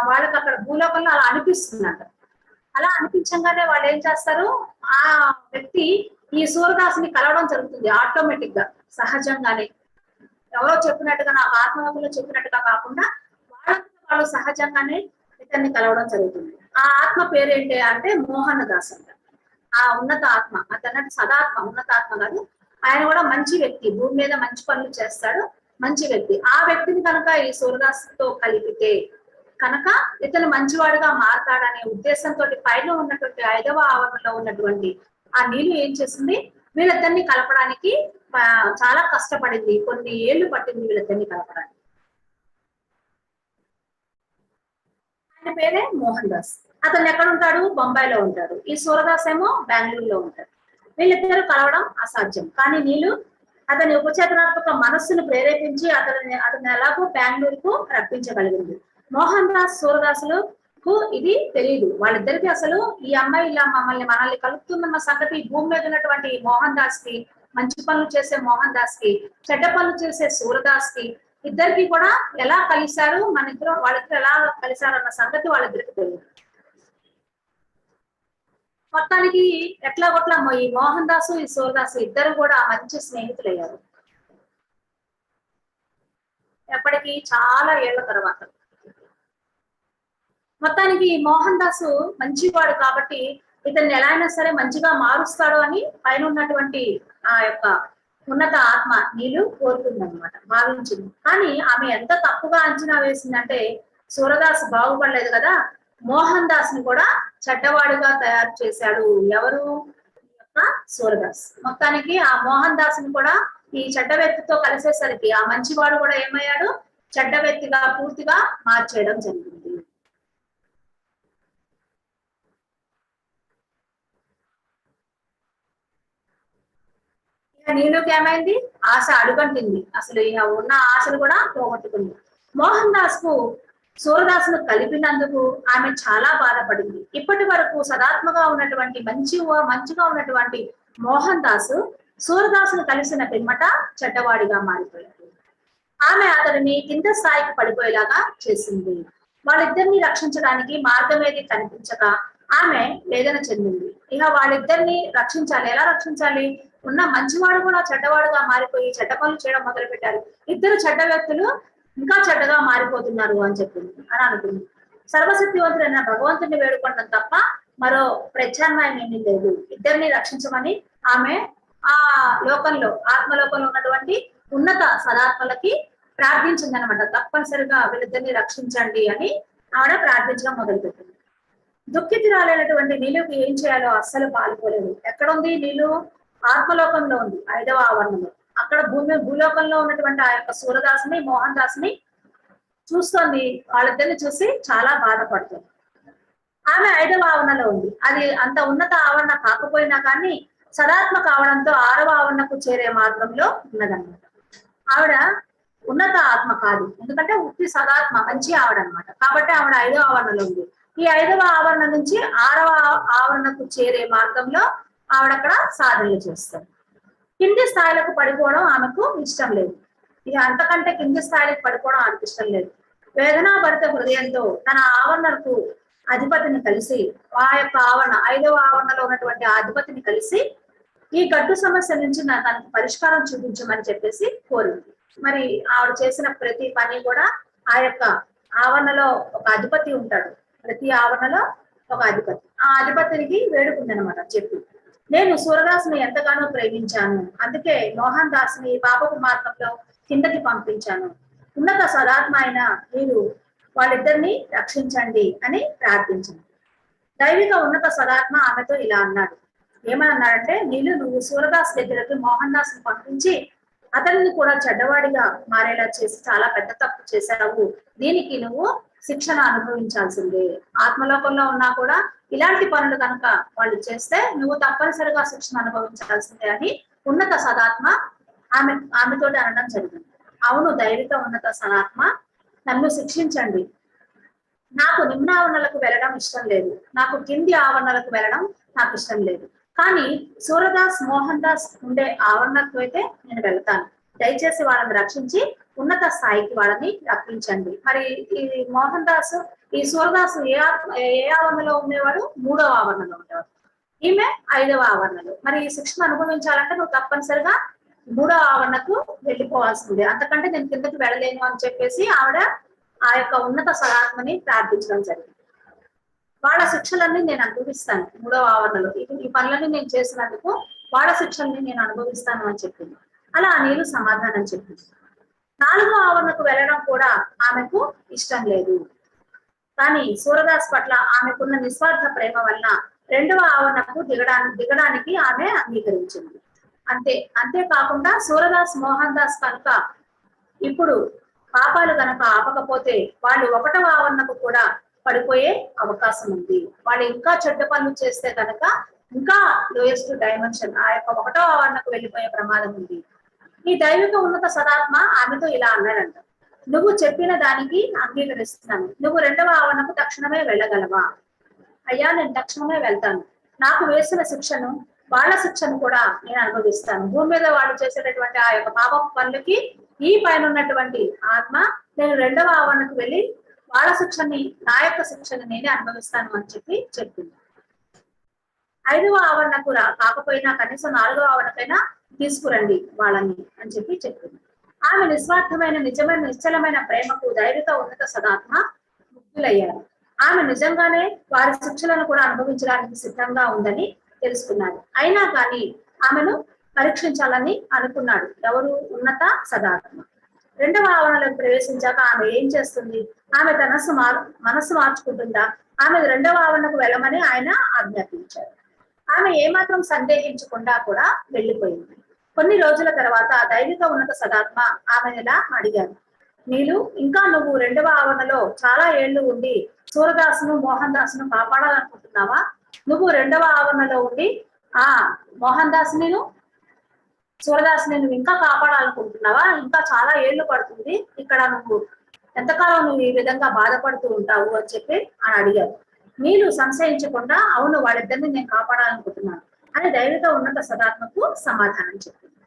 వాళ్ళకి అక్కడ భూలోకంలో అలా అనిపిస్తుందంట. అలా అనిపించగానే వాళ్ళు ఏం చేస్తారు, ఆ వ్యక్తి ఈ సూరదాసుని కలవడం జరుగుతుంది ఆటోమేటిక్ గా, సహజంగానే. ఎవరో చెప్పినట్టుగా, నాకు ఆత్మలోకంలో చెప్పినట్టుగా కాకుండా వాళ్ళు సహజంగానే ఇతన్ని కలవడం జరుగుతుంది. ఆ ఆత్మ పేరేంటి అంటే మోహన్ దాస్ అంట. ఆ ఉన్నత ఆత్మ, అతను సదాత్మ, ఉన్నత ఆత్మ కాదు. ఆయన కూడా మంచి వ్యక్తి, భూమి మీద మంచి పనులు చేస్తాడు, మంచి వ్యక్తి. ఆ వ్యక్తిని కనుక ఈ సూరదాసుతో కలిపితే కనుక ఇతను మంచివాడిగా మారతాడనే ఉద్దేశంతో పైన ఉన్నటువంటి 5వ ఆవరణలో ఉన్నటువంటి ఆ నీళ్లు ఏం చేసింది, వీళ్ళిద్దరిని కలపడానికి చాలా కష్టపడింది. కొన్ని ఏళ్లు పట్టింది వీళ్ళిద్దరిని కలపడానికి. ఆయన పేరే మోహన్ దాస్. అతను ఎక్కడ ఉంటాడు, బొంబాయిలో ఉంటాడు. ఈ సూరదాస్ ఏమో బెంగళూరులో ఉంటాడు. వీళ్ళిద్దరూ కలవడం అసాధ్యం. కానీ నీళ్ళు అతని ఉపచేతనాత్మక మనస్సును ప్రేరేపించి అతని ఎలాగో బెంగళూరుకు రప్పించగలిగింది. మోహన్ దాస్ సూరదాసులకు ఇది తెలియదు. వాళ్ళిద్దరికి అసలు ఈ అమ్మాయి ఇలా మనల్ని కలుపుతుందన్న సంగతి భూమి మీద ఉన్నటువంటి మోహన్ దాస్ కి, మంచి పనులు చేసే మోహన్ దాస్ కి, చెడ్డ పనులు చేసే సూరదాస్ కి ఇద్దరికి కూడా ఎలా కలిశారు, వాళ్ళిద్దరు ఎలా కలిశారు అన్న సంగతి వాళ్ళిద్దరికి తెలియదు. మొత్తానికి ఎట్లా కొట్లా ఈ మోహన్ దాసు, ఈ సూరదాసు ఇద్దరు కూడా మంచి స్నేహితులు అయ్యారు. ఎప్పటికీ చాలా ఏళ్ల తర్వాత. మొత్తానికి మోహన్ దాసు మంచివాడు కాబట్టి ఇతన్ని ఎలా అయినా సరే మంచిగా మారుస్తాడు అని పైన ఉన్నటువంటి ఆ యొక్క ఉన్నత ఆత్మ నీలు కోరుకుందనమాట, భావించింది. కానీ ఆమె ఎంత తప్పుగా అంచనా వేసిందంటే సూరదాస్ బాగుపడలేదు కదా, మోహన్ దాస్ ని కూడా చెడ్డవాడిగా తయారు చేశాడు. ఎవరు? సూరదాస్. మొత్తానికి ఆ మోహన్ దాస్ ని కూడా ఈ చెడ్డ వ్యక్తితో కలిసేసరికి ఆ మంచివాడు కూడా ఏమయ్యాడు? చెడ్డ వ్యక్తిగా పూర్తిగా మార్చేయడం జరిగింది. నీలోకి ఏమైంది? ఆశ అడుగంటింది. అసలు ఉన్న ఆశలు కూడా పోగొట్టుకుంది. మోహన్ దాస్ కు సూరదాసును కలిపినందుకు ఆమె చాలా బాధపడింది. ఇప్పటి వరకు సదాత్మగా ఉన్నటువంటి మంచిగా ఉన్నటువంటి మోహన్ దాసు సూరదాసును కలిసిన పిమ్మట చెడ్డవాడిగా మారిపోయాడు. ఆమె అతడిని కింద స్థాయికి పడిపోయేలాగా చేసింది. వాళ్ళిద్దరిని రక్షించడానికి మార్గం ఏది కనిపించక ఆమె వేదన చెందింది. ఇక వాళ్ళిద్దరిని రక్షించాలి. ఎలా రక్షించాలి? ఉన్న మంచివాడు కూడా చెడ్డవాడుగా మారిపోయి చెడ్డ పనులు చేయడం మొదలు పెట్టారు. ఇద్దరు చెడ్డ వ్యక్తులు ఇంకా చెడ్డగా మారిపోతున్నారు అని అనుకుంది. సర్వశక్తివంతుడైన భగవంతుని వేడుకోవడం తప్ప మరో ప్రత్యామ్నాయం ఏమీ లేదు. ఇద్దరిని రక్షించమని ఆమె ఆ లోకంలో, ఆత్మలోకంలో ఉన్నటువంటి ఉన్నత సదాత్మలకి ప్రార్థించింది అనమాట. తప్పనిసరిగా వీళ్ళిద్దరిని రక్షించండి అని ఆవిడ ప్రార్థించడం మొదలుపెట్టింది. దుఃఖితురాలైనటువంటి నీలుకి ఏం చేయాలో అస్సలు పాల్పోలేదు. ఎక్కడుంది నీలు? ఆత్మలోకంలో ఉంది, 5వ ఆవరణలో. అక్కడ భూలోకంలో ఉన్నటువంటి ఆ యొక్క సూరదాసుని, మోహన్ దాసుని చూస్తోంది. వాళ్ళిద్దరిని చూసి చాలా బాధపడుతుంది. ఆమె 5వ ఆవరణలో ఉంది. అది అంత ఉన్నత ఆవరణ కాకపోయినా కానీ సదాత్మ కావడంతో 6వ ఆవరణకు చేరే మార్గంలో ఉన్నదన్నమాట. ఆవిడ ఉన్నత ఆత్మ కాదు, ఎందుకంటే ఉత్తి సదాత్మ, మంచి ఆవిడ అనమాట. కాబట్టి ఆవిడ 5వ ఆవరణలో ఉంది. ఈ 5వ ఆవరణ నుంచి 6వ ఆవరణకు చేరే మార్గంలో ఆవిడ అక్కడ సాధనలు చేస్తారు. కింది స్థాయిలకు పడిపోవడం ఆమెకు ఇష్టం లేదు. ఇక అంతకంటే కింది స్థాయిలకు పడిపోవడం ఆమెకు ఇష్టం లేదు. వేదనాభరిత హృదయంతో తన ఆవరణకు అధిపతిని కలిసి, ఆ యొక్క ఆవరణ 5వ ఆవరణలో ఉన్నటువంటి ఆ అధిపతిని కలిసి ఈ గడ్డు సమస్య నుంచి తనకు పరిష్కారం చూపించమని చెప్పేసి కోరింది. మరి ఆవిడ చేసిన ప్రతి పని కూడా ఆ యొక్క ఆవరణలో ఒక అధిపతి ఉంటాడు. ప్రతి ఆవరణలో ఒక అధిపతి. ఆ అధిపతికి వేడుకుంది అనమాట. చెప్పి, నేను సూరదాసుని ఎంతగానో ప్రేమించాను, అందుకే మోహన్ దాస్ని పాపపు మార్గంలో కిందకి పంపించాను. ఉన్నత సదాత్మ అయిన మీరు వాళ్ళిద్దరిని రక్షించండి అని ప్రార్థించింది. దైవిక ఉన్నత సదాత్మ ఆమెతో ఇలా అన్నాడు. ఏమని అన్నాడంటే, నువ్వు సూరదాస్ దగ్గరకు మోహన్ దాస్ని పంపించి అతనిని కూడా చెడ్డవాడిగా మారేలా చేసి చాలా పెద్ద తప్పు చేశావు. దీనికి నువ్వు శిక్షణ అనుభవించాల్సిందే. ఆత్మలోకంలో ఉన్నా కూడా ఇలాంటి పనులు కనుక వాళ్ళు చేస్తే నువ్వు తప్పనిసరిగా శిక్షణ అనుభవించాల్సిందే అని ఉన్నత సదాత్మ ఆమెతో అనడం జరిగింది. అవును, దైవిక ఉన్నత సదాత్మ, నన్ను శిక్షించండి. నాకు నిమ్న ఆవరణలకు వెళ్ళడం ఇష్టం లేదు, నాకు కింది ఆవరణలకు వెళ్ళడం నాకు ఇష్టం లేదు. కానీ సూరదాస్, మోహన్ దాస్ ఉండే ఆవరణకు అయితే నేను వెళ్తాను. దయచేసి వాళ్ళని రక్షించి ఉన్నత స్థాయికి వాళ్ళని రప్పించండి. మరి ఈ మోహన్ దాస్, ఈ సూరదాసు ఏ ఆవరణలో ఉండేవాడు? 3వ ఆవరణలో ఉండేవాడు. ఈమె 5వ ఆవరణలో. మరి ఈ శిక్షణ అనుభవించాలంటే నువ్వు తప్పనిసరిగా 3వ ఆవరణకు వెళ్ళిపోవాల్సిందే, అంతకంటే నేను కిందకి వెళ్ళలేను అని చెప్పేసి ఆవిడ ఆ యొక్క ఉన్నత సదాత్మని ప్రార్థించడం జరిగింది. వాళ్ళ శిక్షలన్నీ నేను అనుభవిస్తాను 3వ ఆవరణలో, ఈ పనులన్నీ నేను చేసినందుకు వాళ్ళ శిక్షల్ని నేను అనుభవిస్తాను అని చెప్పింది. అలా నీరు సమాధానం చెప్పింది. 4వ ఆవరణకు వెళ్ళడం కూడా ఆమెకు ఇష్టం లేదు. కానీ సూరదాస్ పట్ల ఆమెకున్న నిస్వార్థ ప్రేమ వలన 2వ ఆవరణకు దిగడానికి ఆమె అంగీకరించింది. అంతేకాకుండా సూరదాస్, మోహన్ దాస్ కనుక ఇప్పుడు పాపాలు కనుక ఆపకపోతే వాళ్ళు 1వ ఆవరణకు కూడా పడిపోయే అవకాశం ఉంది. వాళ్ళు ఇంకా చెడ్డ పనులు చేస్తే కనుక ఇంకా లోయెస్ట్ డైమెన్షన్, ఆ యొక్క 1వ ఆవరణకు వెళ్ళిపోయే ప్రమాదం ఉంది. ఈ దైవిక ఉన్నత సదాత్మ ఆమెతో ఇలా అన్నాడంట, నువ్వు చెప్పిన దానికి అంగీకరిస్తున్నాను. నువ్వు 2వ ఆవరణకు తక్షణమే వెళ్ళగలవా? అయ్యా, నేను తక్షణమే వెళ్తాను. నాకు వేసిన శిక్షను, వాళ్ళ శిక్షను కూడా నేను అనుభవిస్తాను. భూమి మీద వాళ్ళు చేసేటటువంటి ఆ యొక్క పాప పనులకి ఈ పైన ఉన్నటువంటి ఆత్మ నేను 2వ ఆవరణకు వెళ్ళి వాళ్ళ శిక్షని, నా యొక్క శిక్షని నేనే అనుభవిస్తాను అని చెప్పింది. 5వ ఆవరణకు కాకపోయినా కనీసం 4వ ఆవరణకైనా తీసుకురండి వాళ్ళని అని చెప్పింది. ఆమె నిస్వార్థమైన నిజమైన నిశ్చలమైన ప్రేమకు దైవిక ఉన్నత సదాత్మ ముగ్ధులయ్యారు. ఆమె నిజంగానే వారి శిక్షలను కూడా అనుభవించడానికి సిద్ధంగా ఉందని తెలుసుకున్నారు. అయినా కానీ ఆమెను పరీక్షించాలని అనుకున్నాడు ఎవరు? ఉన్నత సదాత్మ. రెండవ ఆవరణలోకి ప్రవేశించాక ఆమె ఏం చేస్తుంది? ఆమె తన మనస్సు మార్చుకుంటుందా? ఆమె రెండవ ఆవరణకు వెళ్ళమని ఆయన ఆజ్ఞాపించారు. ఆమె ఏమాత్రం సందేహించకుండా కూడా వెళ్ళిపోయింది. కొన్ని రోజుల తర్వాత దైవిక ఉన్నత సదాత్మ ఆమెను ఇలా అడిగారు, నువ్వు రెండవ ఆవరణలో చాలా ఏళ్లు ఉండి సూరదాసును మోహన్ దాసును కాపాడాలనుకుంటున్నావా? నువ్వు రెండవ ఆవరణలో ఉండి మోహన్ దాసుని సూరదాసుని నువ్వు ఇంకా కాపాడాలనుకుంటున్నావా? ఇంకా చాలా ఏళ్లు పడుతుంది, ఇక్కడ నువ్వు ఎంతకాలం నువ్వు ఈ విధంగా బాధపడుతూ ఉంటావు అని చెప్పి అని అడిగారు. నీళ్ళు సంశయించకుండా అవును, వాళ్ళిద్దరిని నేను కాపాడాలనుకుంటున్నాను అని దైవిక ఉన్నత సదాత్మకు సమాధానం చెప్పింది.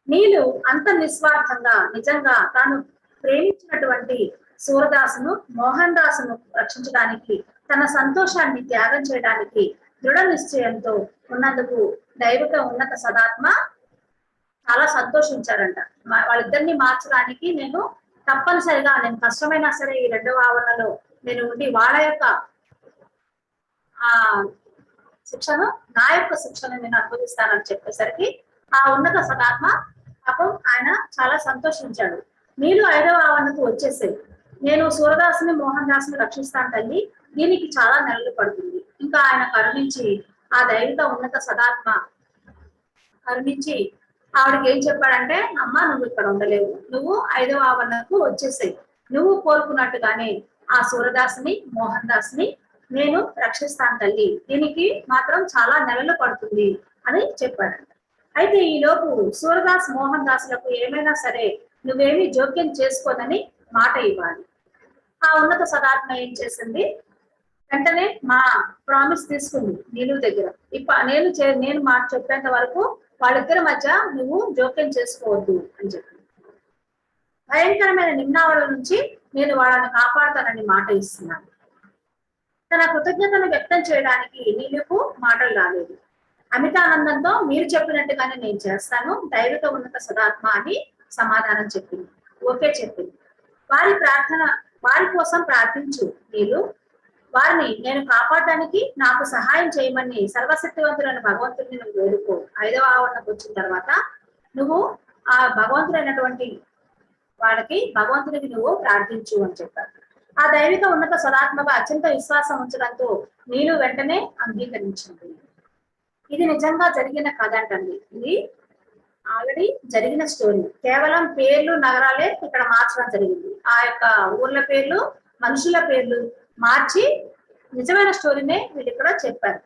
నీళ్ళు అంత నిస్వార్థంగా నిజంగా తాను ప్రేమించినటువంటి సూరదాసును మోహన్ దాసును రక్షించడానికి తన సంతోషాన్ని త్యాగం చేయడానికి దృఢ నిశ్చయంతో ఉన్నందుకు దైవిక ఉన్నత సదాత్మ చాలా సంతోషించారంట. వాళ్ళిద్దరిని మార్చడానికి నేను తప్పనిసరిగా నేను కష్టమైనా సరే ఈ రెండవ ఆవరణలో నేను ఉండి వాళ్ళ యొక్క శిక్షను నా యొక్క శిక్షను నేను అనుభవిస్తానని చెప్పేసరికి ఆ ఉన్నత సదాత్మ పాపం ఆయన చాలా సంతోషించాడు. నీళ్ళు 5వ ఆవరణకు వచ్చేసేది, నేను సూరదాసుని మోహన్ దాసుని రక్షిస్తాను తల్లి, దీనికి చాలా నెలలు పడుతుంది. ఇంకా ఆయన కరుణించి ఆ దైవిక ఉన్నత సదాత్మ కరుణించి ఆవిడకి ఏం చెప్పాడంటే, అమ్మ నువ్వు ఇక్కడ ఉండలేవు, నువ్వు 5వ ఆవరణకు వచ్చేసేయి, నువ్వు కోరుకున్నట్టుగానే ఆ సూరదాసుని మోహన్ దాసుని నేను రక్షిస్తాను తల్లి, దీనికి మాత్రం చాలా నెలలు పడుతుంది అని చెప్పాడంట. అయితే ఈలోపు సూరదాస్ మోహన్ దాసులకు ఏమైనా సరే నువ్వేమీ జోక్యం చేసుకోదని మాట ఇవ్వాలి. ఆ ఉన్నత సదాత్మ ఏం చేసింది, వెంటనే మా ప్రామిస్ తీసుకుంది నీళ్ళు దగ్గర. నేను మాట చెప్పేంత వరకు వాళ్ళిద్దరి మధ్య నువ్వు జోక్యం చేసుకోవద్దు అని చెప్పి భయంకరమైన నిమ్నావళ నుంచి నేను వాళ్ళని కాపాడుతానని మాట ఇస్తున్నాను. తన కృతజ్ఞతను వ్యక్తం చేయడానికి నీళ్ళకు మాటలు రాలేదు. అమితానందంతో మీరు చెప్పినట్టుగానే నేను చేస్తాను దైవిక ఉన్నత సదాత్మ అని సమాధానం చెప్పింది. ఓకే చెప్పింది. వారి కోసం ప్రార్థించు నీళ్ళు, వారిని నేను కాపాడడానికి నాకు సహాయం చేయమని సర్వశక్తివంతుడైన భగవంతుడిని నువ్వు వేడుకో. 5వ ఆవరణకు వచ్చిన తర్వాత నువ్వు ఆ భగవంతుడైనటువంటి వాళ్ళకి భగవంతుడికి నువ్వు ప్రార్థించు అని చెప్పారు. ఆ దైవిక ఉన్నత సదాత్మగా అత్యంత విశ్వాసం ఉంచడంతో నీళ్ళు వెంటనే అంగీకరించింది. ఇది నిజంగా జరిగిన కథ అంటండి. ఇది ఆల్రెడీ జరిగిన స్టోరీ. కేవలం పేర్లు నగరాలే ఇక్కడ మార్చడం జరిగింది. ఆ యొక్క ఊర్ల పేర్లు మనుషుల పేర్లు మార్చి నిజమైన స్టోరీనే వీళ్ళు ఇక్కడ చెప్పారు.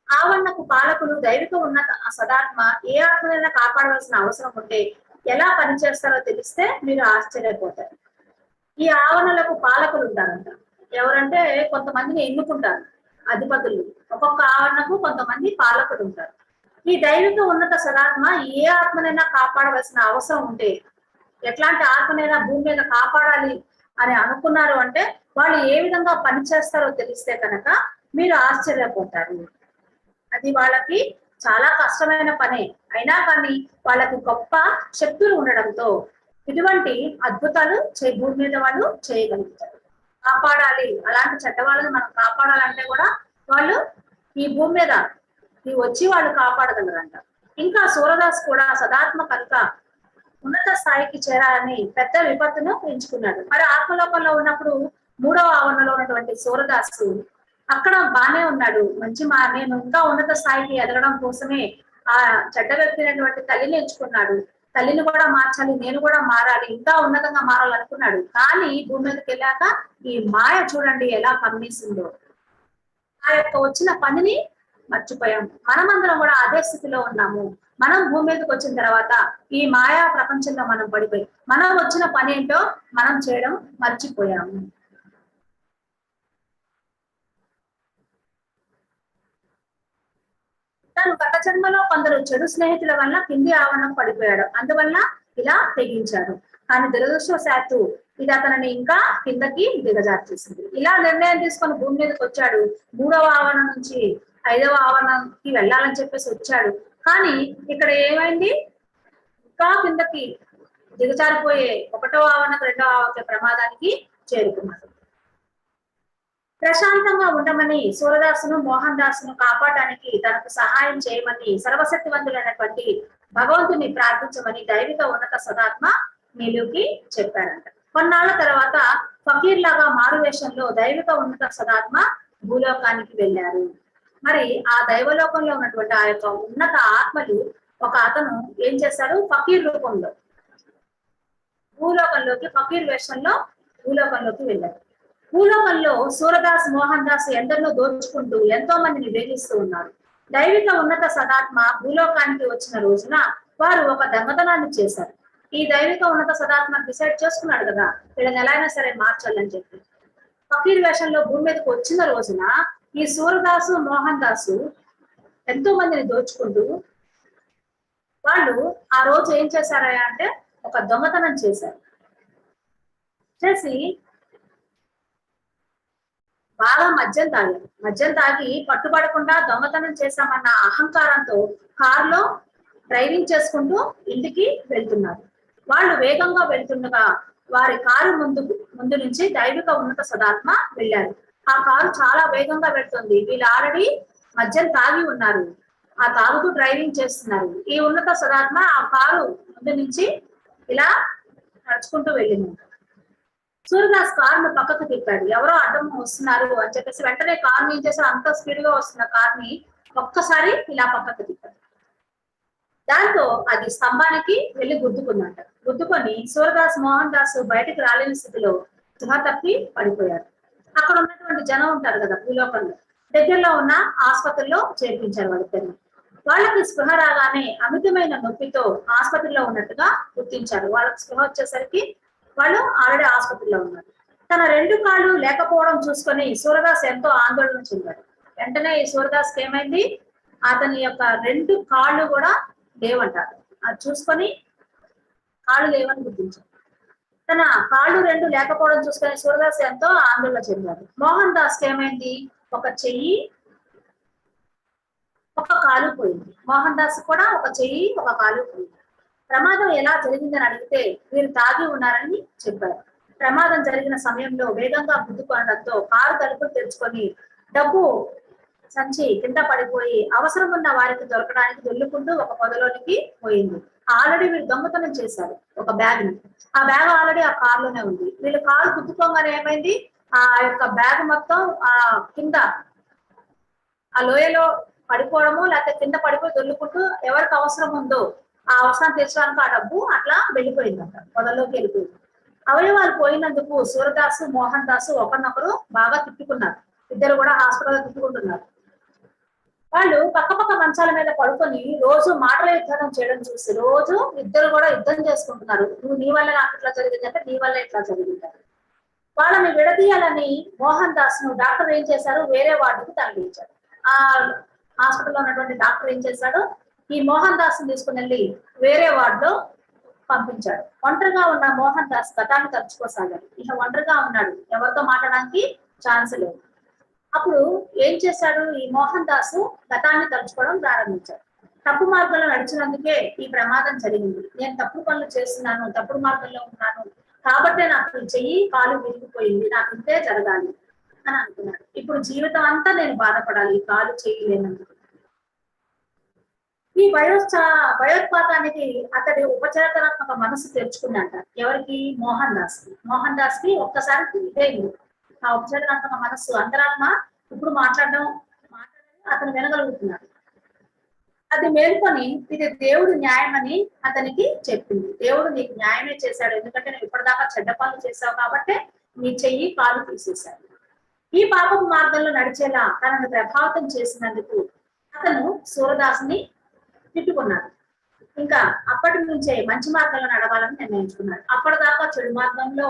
ఆవరణకు పాలకులు దైవిక ఉన్నత సదాత్మ ఏ ఆత్మనైనా కాపాడవలసిన అవసరం ఉంటే ఎలా పనిచేస్తారో తెలిస్తే మీరు ఆశ్చర్యపోతారు. ఈ ఆవరణలకు పాలకులు ఉంటారంట. ఎవరంటే కొంతమందిని ఎన్నుకుంటారు అధిపతులు. ఒక్కొక్క ఆవరణకు కొంతమంది పాలకులు ఉంటారు. ఈ దైవిక ఉన్నత సదాత్మ ఏ ఆత్మనైనా కాపాడవలసిన అవసరం ఉంటే, ఎట్లాంటి ఆత్మనైనా భూమి మీద కాపాడాలి అని అనుకున్నారు అంటే వాళ్ళు ఏ విధంగా పనిచేస్తారో తెలిస్తే కనుక మీరు ఆశ్చర్యపోతారు. అది వాళ్ళకి చాలా కష్టమైన పనే, అయినా కానీ వాళ్ళకి గొప్ప శక్తులు ఉండడంతో ఇటువంటి అద్భుతాలు భూమి మీద వాళ్ళు చేయగలుగుతారు. కాపాడాలి, అలాంటి చెడ్డవాళ్ళని మనం కాపాడాలంటే కూడా వాళ్ళు ఈ భూమి మీద వచ్చి వాళ్ళు కాపాడగలరంట. ఇంకా సూరదాస్ కూడా సదాత్మ కనుక ఉన్నత స్థాయికి చేరాలని పెద్ద విపత్తును ఎంచుకున్నాడు. మరి ఆత్మలోకంలో ఉన్నప్పుడు 3వ ఆవరణలో ఉన్నటువంటి సూరదాసు అక్కడ బానే ఉన్నాడు. నేను ఇంకా ఉన్నత స్థాయికి ఎదగడం కోసమే ఆ చెడ్డ వ్యక్తి అయినటువంటి తల్లిని ఎంచుకున్నాడు. తల్లిని కూడా మార్చాలి, నేను కూడా మారాలి, ఇంకా ఉన్నతంగా మారాలనుకున్నాడు. కానీ భూమి మీదకి వెళ్ళాక ఈ మాయ చూడండి ఎలా కమ్మేసిందో. ఆ యొక్క వచ్చిన పనిని మర్చిపోయాం. మనమందరం కూడా అదే స్థితిలో ఉన్నాము. మనం భూమి మీదకి వచ్చిన తర్వాత ఈ మాయా ప్రపంచంలో మనం పడిపోయి మనం వచ్చిన పని ఏంటో మనం చేయడం మర్చిపోయాము. తను గత జన్మలో కొందరు చెడు స్నేహితుల వల్ల కింది ఆవరణం పడిపోయాడు, అందువల్ల ఇలా తెగించాడు. కానీ దురదృష్టవశాత్తు ఇది అతనిని ఇంకా కిందకి దిగజార్చేసింది. ఇలా నిర్ణయం తీసుకొని భూమి మీదకి వచ్చాడు. 3వ ఆవరణం నుంచి 5వ ఆవరణకి వెళ్ళాలని చెప్పేసి వచ్చాడు. కానీ ఇక్కడ ఏమైంది, ఇంకా కిందకి దిగజారిపోయే 1వ ఆవరణకు 2వ ఆవరణ ప్రమాదానికి చేరుకున్నాడు. ప్రశాంతంగా ఉండమని సూరదాసును మోహన్ దాసును కాపాడడానికి తనకు సహాయం చేయమని సర్వశక్తివంతులైనటువంటి భగవంతుని ప్రార్థించమని దైవిక ఉన్నత సదాత్మ నీలుకి చెప్పారంట. కొన్నాళ్ల తర్వాత ఫకీర్ లాగా మారువేషంలో దైవిక ఉన్నత సదాత్మ భూలోకానికి వెళ్ళారు. మరి ఆ దైవలోకంలో ఉన్నటువంటి ఆ యొక్క ఉన్నత ఆత్మలు ఒక అతను ఏం చేశాడు, ఫకీర్ రూపంలో భూలోకంలోకి ఫకీర్ వేషంలో భూలోకంలోకి వెళ్ళారు. భూలోకంలో సూరదాస్ మోహన్ దాస్ ఎందరినో దోచుకుంటూ ఎంతో మందిని వేధిస్తూ ఉన్నారు. దైవిక ఉన్నత సదాత్మ భూలోకానికి వచ్చిన రోజున వారు ఒక దొంగతనాన్ని చేశారు. ఈ దైవిక ఉన్నత సదాత్మ డిసైడ్ చేసుకున్నాడు కదా వీళ్ళని ఎలా అయినా సరే మార్చాలని చెప్పి. ఫకీర్ వేషంలో భూమి మీదకి వచ్చిన రోజున ఈ సూరదాసు మోహన్ దాసు ఎంతో మందిని దోచుకుంటూ వాళ్ళు ఆ రోజు ఏం చేశారా అంటే ఒక దొంగతనం చేశారు. చేసి బాగా మద్యం తాగి పట్టుబడకుండా దొంగతనం చేశామన్న అహంకారంతో కారులో డ్రైవింగ్ చేసుకుంటూ ఇంటికి వెళ్తున్నారు. వాళ్ళు వేగంగా వెళ్తుండగా వారి కారు ముందు నుంచి దైవిక ఉన్నత సదాత్మ వెళ్ళారు. ఆ కారు చాలా వేగంగా వెళ్తుంది. వీళ్ళు ఆల్రెడీ మద్యం తాగి ఉన్నారు, ఆ తాగుతూ డ్రైవింగ్ చేస్తున్నారు. ఈ ఉన్నత సదాత్మ ఆ కారు ముందు నుంచి ఇలా నడుచుకుంటూ వెళ్ళింది. సూర్యదాస్ కారును పక్కకు తిప్పాడు. ఎవరో అడ్డం వస్తున్నారు అని చెప్పేసి వెంటనే కారుని ఏం చేశారు, అంత స్పీడ్ గా వస్తున్న కార్ని ఒక్కసారి ఇలా పక్కకు తిప్పాడు. దాంతో అది స్తంభానికి వెళ్ళి గుద్దుకొని సూరదాస్ మోహన్ దాస్ బయటికి రాలేని స్థితిలో స్పృహ తప్పి పడిపోయారు. అక్కడ ఉన్నటువంటి జనం ఉంటారు కదా భూలోకంలో, దగ్గరలో ఉన్న ఆసుపత్రిలో చేర్పించారు వాళ్ళిద్దరిని. వాళ్ళకి స్పృహ రాగానే అమితమైన నొప్పితో ఆసుపత్రిలో ఉన్నట్టుగా గుర్తించారు. వాళ్ళకి స్పృహ వచ్చేసరికి వాళ్ళు ఆల్రెడీ ఆసుపత్రిలో ఉన్నారు. తన 2 కాళ్ళు లేకపోవడం చూసుకొని సూరదాస్ ఎంతో ఆందోళన చెందాడు. వెంటనే ఈ సూరదాస్కి ఏమైంది, అతని యొక్క 2 కాళ్ళు కూడా లేవంటారు. అది చూసుకొని కాళ్ళు లేవని గుర్తించాడు. తన కాళ్ళు 2 లేకపోవడం చూసుకొని సూరదాస్ ఎంతో ఆందోళన చెందాడు. మోహన్ దాస్కి ఏమైంది, ఒక చెయ్యి ఒక కాలు పోయింది. మోహన్ దాస్ కూడా ఒక చెయ్యి ఒక కాలు పోయింది. ప్రమాదం ఎలా జరిగిందని అడిగితే వీరు తాగి ఉన్నారని చెప్పారు. ప్రమాదం జరిగిన సమయంలో వేగంగా గుద్దుకోవడంతో కారు తలుపులు తెరుచుకొని డబ్బు సంచి కింద పడిపోయి అవసరం ఉన్న వారికి దొరకడానికి దొల్లుకుంటూ ఒక పొదలోనికి పోయింది. ఆల్రెడీ వీళ్ళు దొంగతనం చేశారు ఒక బ్యాగ్ ని. ఆ బ్యాగ్ ఆల్రెడీ ఆ కారులోనే ఉంది. వీళ్ళు కారు గుద్దుకోగానే ఏమైంది, ఆ యొక్క బ్యాగ్ మొత్తం ఆ కింద ఆ లోయలో పడిపోవడము, లేకపోతే కింద పడిపోయి దొల్లుకుంటూ ఎవరికి అవసరం ఉందో ఆ అవసరం తీర్చడానికి ఆ డబ్బు అట్లా వెళ్ళిపోయిందంట, పొదలోకి వెళ్ళిపోయింది. అవయవాలు పోయినందుకు సూరదాసు మోహన్ దాసు ఒకరినొకరు బాగా తిట్టుకున్నారు. ఇద్దరు కూడా హాస్పిటల్లో తిట్టుకుంటున్నారు. వాళ్ళు పక్క మంచాల మీద పడుకొని రోజు మాటల యుద్ధం చేయడం చూసి రోజు ఇద్దరు కూడా యుద్ధం చేసుకుంటున్నారు. నువ్వు నీ వల్ల నాకు ఇట్లా జరిగింది అంటే నీ వల్ల ఇట్లా జరిగింది. వాళ్ళని విడదీయాలని మోహన్ దాస్ ను డాక్టర్ ఏం చేశారు, వేరే వార్డుకు తరలించారు. ఆ హాస్పిటల్లో ఉన్నటువంటి డాక్టర్ ఏం చేశాడు, ఈ మోహన్ దాస్ తీసుకుని వెళ్ళి వేరే వార్డులో పంపించాడు. ఒంటరిగా ఉన్న మోహన్ దాస్ గతాన్ని తలుచుకోసాగాడు. ఇక ఒంటరిగా ఉన్నాడు, ఎవరితో మాట్లాడడానికి ఛాన్స్ లేదు. అప్పుడు ఏం చేశాడు, ఈ మోహన్ దాసు గతాన్ని తలుచుకోవడం ప్రారంభించాడు. తప్పు మార్గంలో నడిచినందుకే ఈ ప్రమాదం జరిగింది. నేను తప్పుడు పనులు చేస్తున్నాను, తప్పుడు మార్గంలో ఉన్నాను, కాబట్టే నాకు చెయ్యి కాలు విరిగిపోయింది, నాకు ఇంతే జరగాలి అని అనుకున్నాడు. ఇప్పుడు జీవితం అంతా నేను బాధపడాలి కాలు చెయ్యి లేనందుకు. ఈ భయోత్పాతానికి అతడి ఉపచేతనాత్మక మనసు తెరుచుకున్నట. ఎవరికి, మోహన్ దాస్ కి ఒక్కసారి ఇదేంది ఆ ఉపచేతనాత్మక మనస్సు, అంతరాత్మ ఇప్పుడు మాట్లాడడం అతను వినగలుగుతున్నాడు. అది మేల్కొని ఇది దేవుడి న్యాయం అని అతనికి చెప్పింది. దేవుడు నీకు న్యాయమే చేశాడు, ఎందుకంటే నువ్వు ఇప్పటిదాకా చెడ్డ పనులు చేశావు కాబట్టి నీ చెయ్యి కాలు తీసేశాడు. ఈ పాపపు మార్గంలో నడిచేలా తనను ప్రభావితం చేసినందుకు అతను సూరదాసుని తిట్టుకున్నాడు. ఇంకా అప్పటి నుంచే మంచి మార్గంలో నడవాలని నిర్ణయించుకున్నాడు. అప్పటిదాకా చెడు మార్గంలో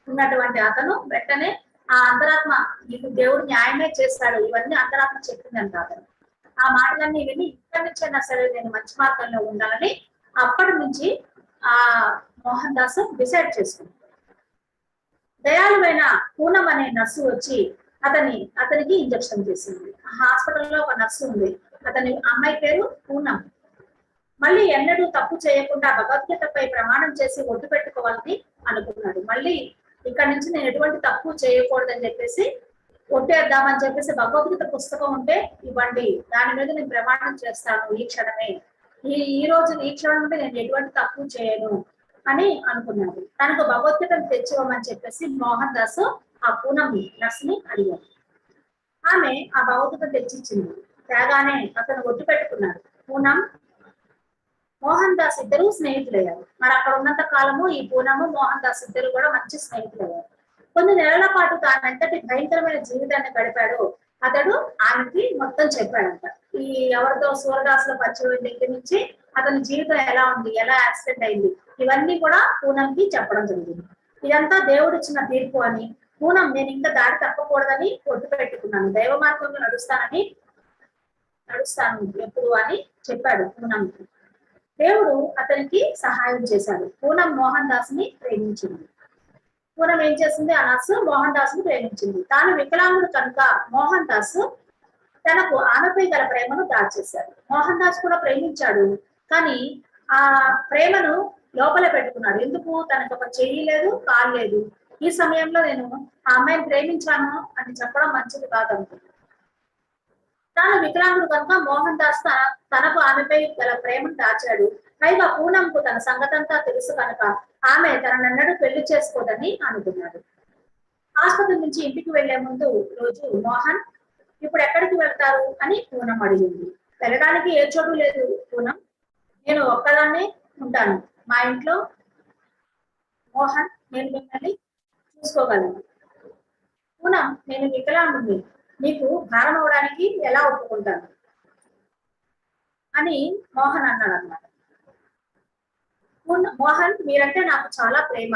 ఉన్నటువంటి అతను వెంటనే ఆ అంతరాత్మ నీకు దేవుడు న్యాయమే చేస్తాడు ఇవన్నీ అంతరాత్మ చెప్పిందంట. అతను ఆ మాటలన్నీ విని ఇక్కడి నుంచైనా సరే నేను మంచి మార్గంలో ఉండాలని అప్పటి నుంచి ఆ మోహన్ దాస్ డిసైడ్ చేసుకున్నాడు. దయాళువైన పూనం అనే నర్సు వచ్చి అతనికి ఇంజక్షన్ చేసింది. హాస్పిటల్లో ఒక నర్సు ఉంది, అతని అమ్మాయి పేరు పూనం. మళ్ళీ ఎన్నడూ తప్పు చేయకుండా భగవద్గీతపై ప్రమాణం చేసి ఒట్టు పెట్టుకోవాలని అనుకున్నాడు. మళ్ళీ ఇక్కడ నుంచి నేను ఎటువంటి తప్పు చేయకూడదని చెప్పేసి ఒట్టేద్దామని చెప్పేసి భగవద్గీత పుస్తకం ఉంటే ఇవ్వండి, దాని మీద నేను ప్రమాణం చేస్తాను ఈ క్షణమే, ఈ రోజు ఈ క్షణం నుండి నేను ఎటువంటి తప్పు చేయను అని అనుకున్నాడు. తనకు భగవద్గీతను తెచ్చివ్వమని చెప్పేసి మోహన్ దాస్ ఆ పూనం నర్సుని అడిగాడు. ఆమె ఆ భగవద్గీత తెచ్చిచ్చింది. తేగానే అతను ఒట్టు పెట్టుకున్నాడు. పూనం మోహన్ దాస్ ఇద్దరు స్నేహితులయ్యారు. మరి అక్కడ ఉన్నంత కాలము ఈ పూనము మోహన్ దాస్ ఇద్దరు కూడా మంచి స్నేహితులయ్యారు. కొన్ని నెలల పాటు తానంతటి భయంకరమైన జీవితాన్ని గడిపాడు. అతడు ఆమెకి మొత్తం చెప్పాడంట. ఈ ఎవరితో సూరదాసుల పరిచయం దగ్గర నుంచి అతని జీవితం ఎలా ఉంది, ఎలా యాక్సిడెంట్ అయింది, ఇవన్నీ కూడా పూనంకి చెప్పడం జరిగింది. ఇదంతా దేవుడిచ్చిన తీర్పు అని, పూనం నేను ఇంకా దారి తప్పకూడదని ఒట్టు పెట్టుకున్నాను, దైవ మార్గంలో నడుస్తాను ఎప్పుడు అని చెప్పాడు పూనంకి. దేవుడు అతనికి సహాయం చేశాడు. పూనం మోహన్ దాస్ ని ప్రేమించింది. పూనం ఏం చేసింది? ఆ నర్సు మోహన్ దాస్ ని ప్రేమించింది. తాను వికలాంగుడు కనుక మోహన్ దాస్ తనకు ఆమెపై గల ప్రేమను దాచేశాడు. మోహన్ దాస్ కూడా ప్రేమించాడు, కానీ ఆ ప్రేమను లోపల పెట్టుకున్నాడు. ఎందుకు? తనకు ఒక చెయ్యి లేదు, కాలు లేదు. ఈ సమయంలో నేను ఆ అమ్మాయిని ప్రేమించాను అని చెప్పడం మంచిది కాదనుకుంటున్నాను. తాను వికలాంగుడు కనుక మోహన్ దాస్ తనకు ఆమెపై గల ప్రేమను దాచాడు. పైగా పూనంకు తన సంగతంతా తెలుసు కనుక ఆమె తననన్నడూ పెళ్లి చేసుకోదని అనుకున్నాడు. ఆసుపత్రి నుంచి ఇంటికి వెళ్లే ముందు రోజు మోహన్ ఇప్పుడు ఎక్కడికి వెళ్తారు అని పూనం అడిగింది. వెళ్ళడానికి ఏ చోటు లేదు పూనం, నేను ఒక్కదాన్నే ఉంటాను మా ఇంట్లో. మోహన్ నేను మిమ్మల్ని చూసుకోగలను. పూనం నేను వికలాంగుని, నీకు భారం అవడానికి ఎలా ఒప్పుకుంటాను అని మోహన్ అన్నాడు అన్నమాట. మోహన్ మీరంటే నాకు చాలా ప్రేమ,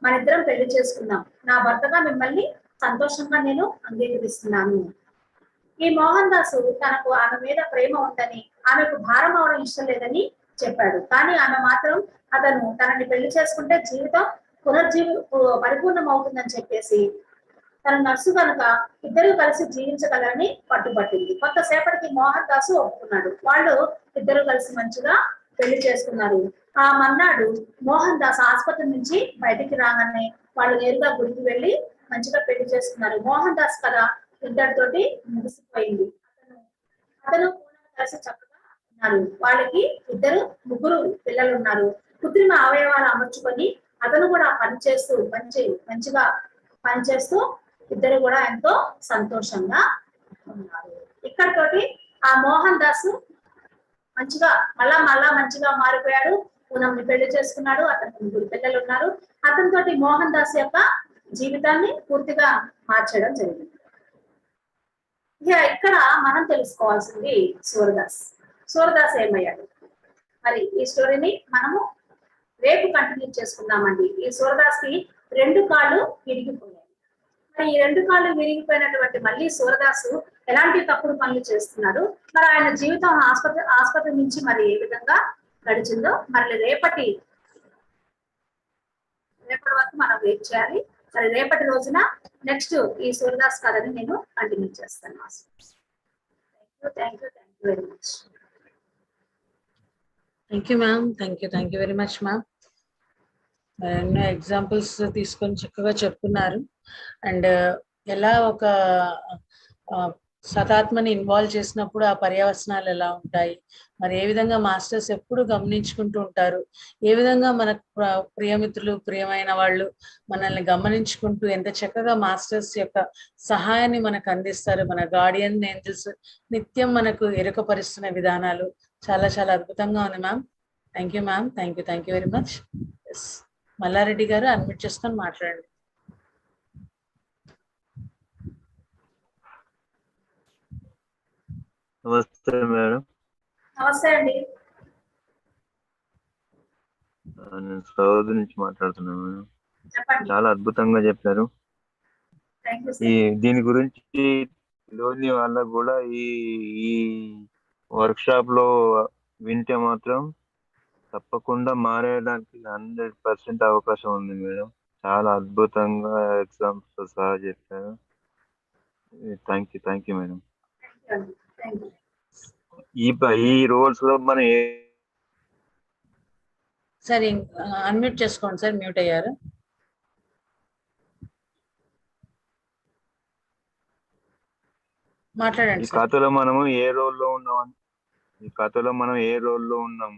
మన ఇద్దరం పెళ్లి చేసుకుందాం, నా భర్తగా మిమ్మల్ని సంతోషంగా నేను అంగీకరిస్తున్నాను. ఈ మోహన్ దాసు తనకు ఆమె మీద ప్రేమ ఉందని, ఆమెకు భారం అవడం ఇష్టం లేదని చెప్పాడు. కానీ ఆమె మాత్రం అతను తనని పెళ్లి చేసుకుంటే జీవితం పరిపూర్ణం అవుతుందని చెప్పేసి తన నర్సు కనుక ఇద్దరు కలిసి జీవించగలరని పట్టుబట్టింది. కొంతసేపటికి మోహన్ దాసు ఒప్పుకున్నాడు. వాళ్ళు ఇద్దరు కలిసి మంచిగా పెళ్లి చేసుకున్నారు. ఆ మన్నాడు మోహన్ దాస్ ఆసుపత్రి నుంచి బయటికి రాగానే వాళ్ళు నేరుగా గుడికి వెళ్ళి మంచిగా పెళ్లి చేసుకున్నారు. మోహన్ దాస్ కథ ఇద్దరితోటి ముగిసిపోయింది. అతను కలిసి చక్కగా ఉన్నారు. వాళ్ళకి ముగ్గురు పిల్లలు ఉన్నారు. కృత్రిమ అవయవాలు అమర్చుకొని అతను కూడా పనిచేస్తూ మంచిగా పనిచేస్తూ ఇద్దరు కూడా ఎంతో సంతోషంగా ఉన్నారు. ఇక్కడితోటి ఆ మోహన్ దాస్ మళ్ళా మంచిగా మారిపోయాడు. పూనంని పెళ్లి చేసుకున్నాడు. అతనికి ముగ్గురు పిల్లలు ఉన్నారు. అతనితోటి మోహన్ దాస్ యొక్క జీవితాన్ని పూర్తిగా మార్చడం జరిగింది. ఇక్కడ మనం తెలుసుకోవాల్సింది సూరదాస్ ఏమయ్యాడు. మరి ఈ స్టోరీని మనము రేపు కంటిన్యూ చేసుకుందామండి. ఈ సూరదాస్ కి 2 కాళ్ళు విరిగిపోయాయి. మరి ఈ 2 కాళ్ళు విరిగిపోయినటువంటి మళ్ళీ సూరదాసు ఎలాంటి తప్పుడు పనులు చేస్తున్నాడు, మరి ఆయన జీవితం ఆసుపత్రి నుంచి మరి ఏ విధంగా గడిచిందో మరి రేపటి వరకు మనం వెయిట్ చేయాలి. మరి రేపటి రోజున నెక్స్ట్ ఈ సూరదాస్ కథని నేను కంటిన్యూ చేస్తాను. Thank you very much. Thank you ma'am. Thank you very much ma'am. ఎన్నో ఎగ్జాంపుల్స్ తీసుకొని చక్కగా చెప్తున్నారు. అండ్ ఎలా ఒక సతాత్మని ఇన్వాల్వ్ చేసినప్పుడు ఆ పర్యవసనాలు ఎలా ఉంటాయి, మరి ఏ విధంగా మాస్టర్స్ ఎప్పుడు గమనించుకుంటూ ఉంటారు, ఏ విధంగా మన ప్రియమిత్రులు ప్రియమైన వాళ్ళు మనల్ని గమనించుకుంటూ ఎంత చక్కగా మాస్టర్స్ యొక్క సహాయాన్ని మనకు అందిస్తారు. మన గార్డియన్ ఏంజల్స్ నిత్యం మనకు ఎరుకపరుస్తున్న విధానాలు చాలా చాలా అద్భుతంగా ఉంది ma'am. Thank you ma'am. Thank you very much. Yes, Mallareddy గారు అన్మ్యూట్ చేసుకొని మాట్లాడండి. నమస్తే మేడం. నమస్తే అండి. నేను సౌద్ నుంచి మాట్లాడుతున్నాను మేడం. చెప్పండి. చాలా అద్భుతంగా చెప్పారు. దీని గురించి తెలియని వాళ్ళకు కూడా ఈ వర్క్ షాప్ లో వింటే మాత్రం తప్పకుండా మారేయడానికి 100% అవకాశం ఉంది మేడం. చాలా అద్భుతంగా ఎగ్జాంపుల్స్ సహా చెప్పారు. Thank you madam. ఈ రోల్స్ లో మనం సార్ అన్మ్యూట్ చేసుకోండి సార్, మ్యూట్ అయ్యారు. మాట్లాడండి ఈ సార్. ఖాతాలో మనము ఏ రోల్లో ఉన్నాం, ఈ ఖాతాలో మనం ఏ రోల్లో ఉన్నాం,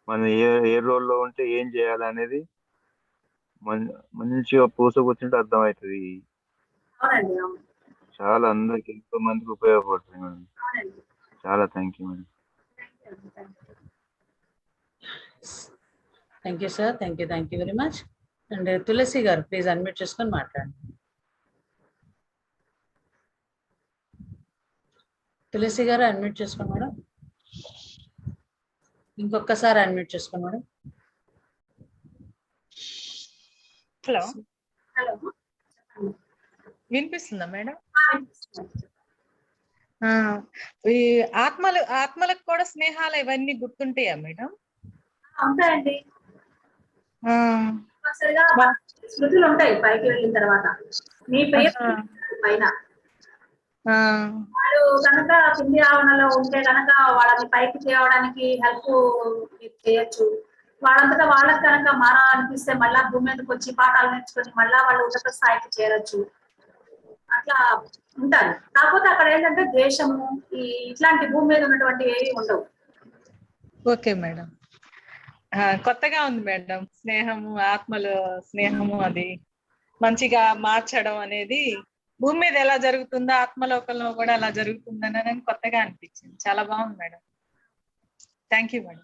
మనం ఏ రోల్లో ఉంటే ఏం చేయాలనేది మంచిగా పూసకొచ్చింటే అర్థమవుతుంది. అవునండి, అవును. చాలా అందరికి ఎంతో మందికి ఉపయోగపడుతుంది మేడం. అవునండి. చాలా thank you madam. Thank you sir, thank you very much. And Tulasi గారు ప్లీజ్ అన్మ్యూట్ చేసుకొని మాట్లాడండి. తులసి గారు అన్మ్యూట్ చేసుకోండి మేడం. ఇంకొకసారి అన్మ్యూట్ చేసుకోండి మేడం. హలో, హలో, వినిపిస్తుందా మేడం? వినిపిస్తుంది. ఈ ఆత్మలకు కూడా స్నేహాలు ఇవన్నీ గుర్తుంటాయా మేడం? ఉంటాయండి, ఆ, తప్పనిసరిగా స్మృతులు ఉంటాయి పైకి వెళ్ళిన తర్వాత. మీ ప్రియ పైన ఆ, వాళ్ళు కనుక కింది ఆవరణలో ఉంటే కనుక వాళ్ళని పైకి తేవడానికి హెల్ప్ చేయొచ్చు. వాళ్ళంతటా వాళ్ళకి కనుక మారాలనిపిస్తే మళ్ళా భూమి మీదకి వచ్చి పాఠాలు నేర్చుకొని మళ్ళా వాళ్ళు ఉన్నత స్థాయికి చేరొచ్చు. అట్లా ఉంటారు. కాకపోతే అక్కడ ఏంటంటే ద్వేషము ఇట్లాంటి భూమి మీద ఉన్నటువంటి ఏవి ఉండవు. Okay madam. కొత్తగా ఉంది మేడం. స్నేహము, ఆత్మలు స్నేహము అది మంచిగా మార్చడం అనేది భూమి మీద ఎలా జరుగుతుందో ఆత్మలోకంలో కూడా అలా జరుగుతుందని కొత్తగా అనిపించింది. చాలా బాగుంది madam. Thank you madam.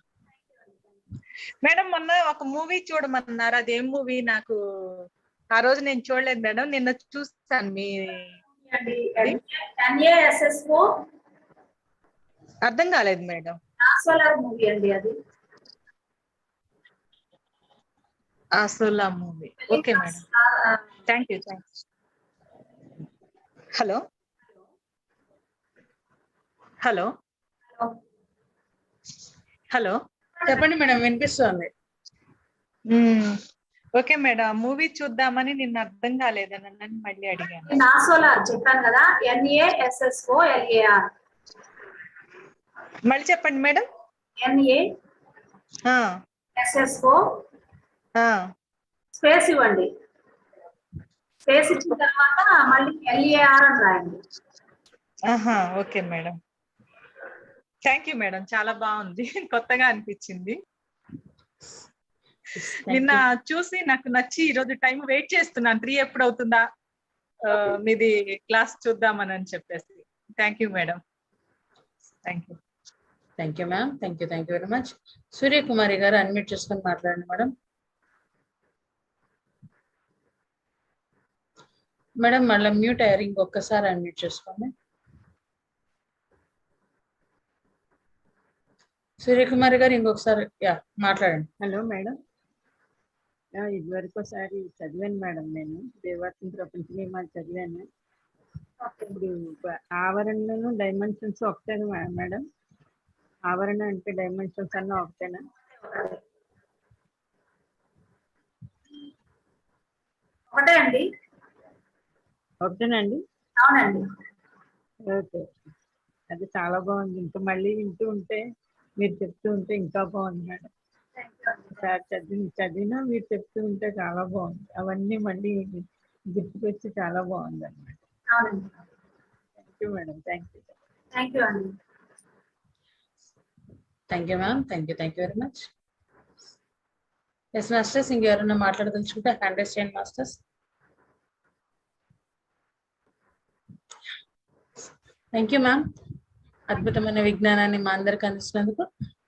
Madam, మొన్న ఒక మూవీ చూడమన్నారు, అదేం మూవీ? నాకు ఆ రోజు నేను చూడలేదు మేడం, నిన్న చూస్తాను. మీ NASSO అర్థం కాలేదు మేడం. నాసోలార్ మూవీ అండి అది. ఆసోలా movie. Okay madam, thank you. Hello hello hello, చెప్పండి మేడం, వినిపిస్తుంది. ఓకే మేడం, మూవీ చూద్దామని నిన్న అర్థం కాలేదని మళ్ళీ అడిగాను. నాసోలార్ చెప్పాను కదా, NASSOLAR. మళ్ళీ చెప్పండి మేడం. NASSO స్పేస్ ఇవ్వండి. స్పేస్ ఇచ్చిన తర్వాత మళ్ళీ LAR అని రాయండి. Okay madam, thank you madam. చాలా బాగుంది, కొత్తగా అనిపించింది. నిన్న చూసి నాకు నచ్చి ఈరోజు టైం వెయిట్ చేస్తున్నాను, 3 ఎప్పుడు అవుతుందా మీది క్లాస్ చూద్దామని చెప్పేసి. Thank you madam. Thank you ma'am. Thank you very much. Suryakumari గారు అన్మ్యూట్ చేసుకొని మాట్లాడండి మేడం. మేడం మళ్ళీ మ్యూట్ అయ్యారు, ఇంకొకసారి అన్మ్యూట్ చేసుకోండి. సూర్యకుమారి గారు ఇంకొకసారి మాట్లాడండి. హలో మేడం, ఇదివరకు ఒకసారి చదివాను మేడం, నేను దేవాత్మ ప్రపంచ నియమాలు చదివాను. ఇప్పుడు ఆవరణను డైమెన్షన్స్ ఒకటేనా మేడం? ఆవరణ అంటే డైమెన్షన్స్ అన్న ఒకటేనా? ఒకటే అండి. ఒకటేనండి? అవునండి. ఓకే, అది చాలా బాగుంది. ఇంకా మళ్ళీ వింటూ ఉంటే, మీరు చెప్తూ ఉంటే ఇంకా బాగుంది మేడం. సార్ చదివినా మీరు చెప్తూ ఉంటే చాలా బాగుంది. అవన్నీ మళ్ళీ గుర్తుకొచ్చి చాలా బాగుంది అన్నమాట. Thank you madam. Thank you అండి. Thank you ma'am. Thank you very much. Yes masters, ఇంకెవరైనా మాట్లాడదలుచుకుంటే హ్యాండ్ రైజ్ చేయండి మాస్టర్స్. Thank you ma'am. అద్భుతమైన విజ్ఞానాన్ని మా అందరికి అందించినందుకు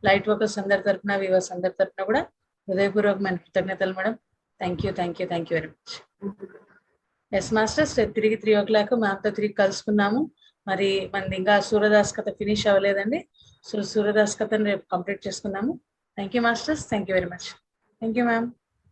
లైట్ వర్కర్స్ అందరి తరఫున, వ్యూవర్స్ అందరి తరఫున కూడా హృదయపూర్వకమైన కృతజ్ఞతలు madam. Thank you very much. Yes masters, రేపు తిరిగి 3 o'clock మ్యామ్తో తిరిగి కలుసుకున్నాము. మరి మనది ఇంకా సూర్యదాస్ కథ ఫినిష్ అవ్వలేదండి. సో సూర్యదాస్ కథను రేపు కంప్లీట్ చేసుకున్నాము. Thank you masters. Thank you very much. Thank you ma'am.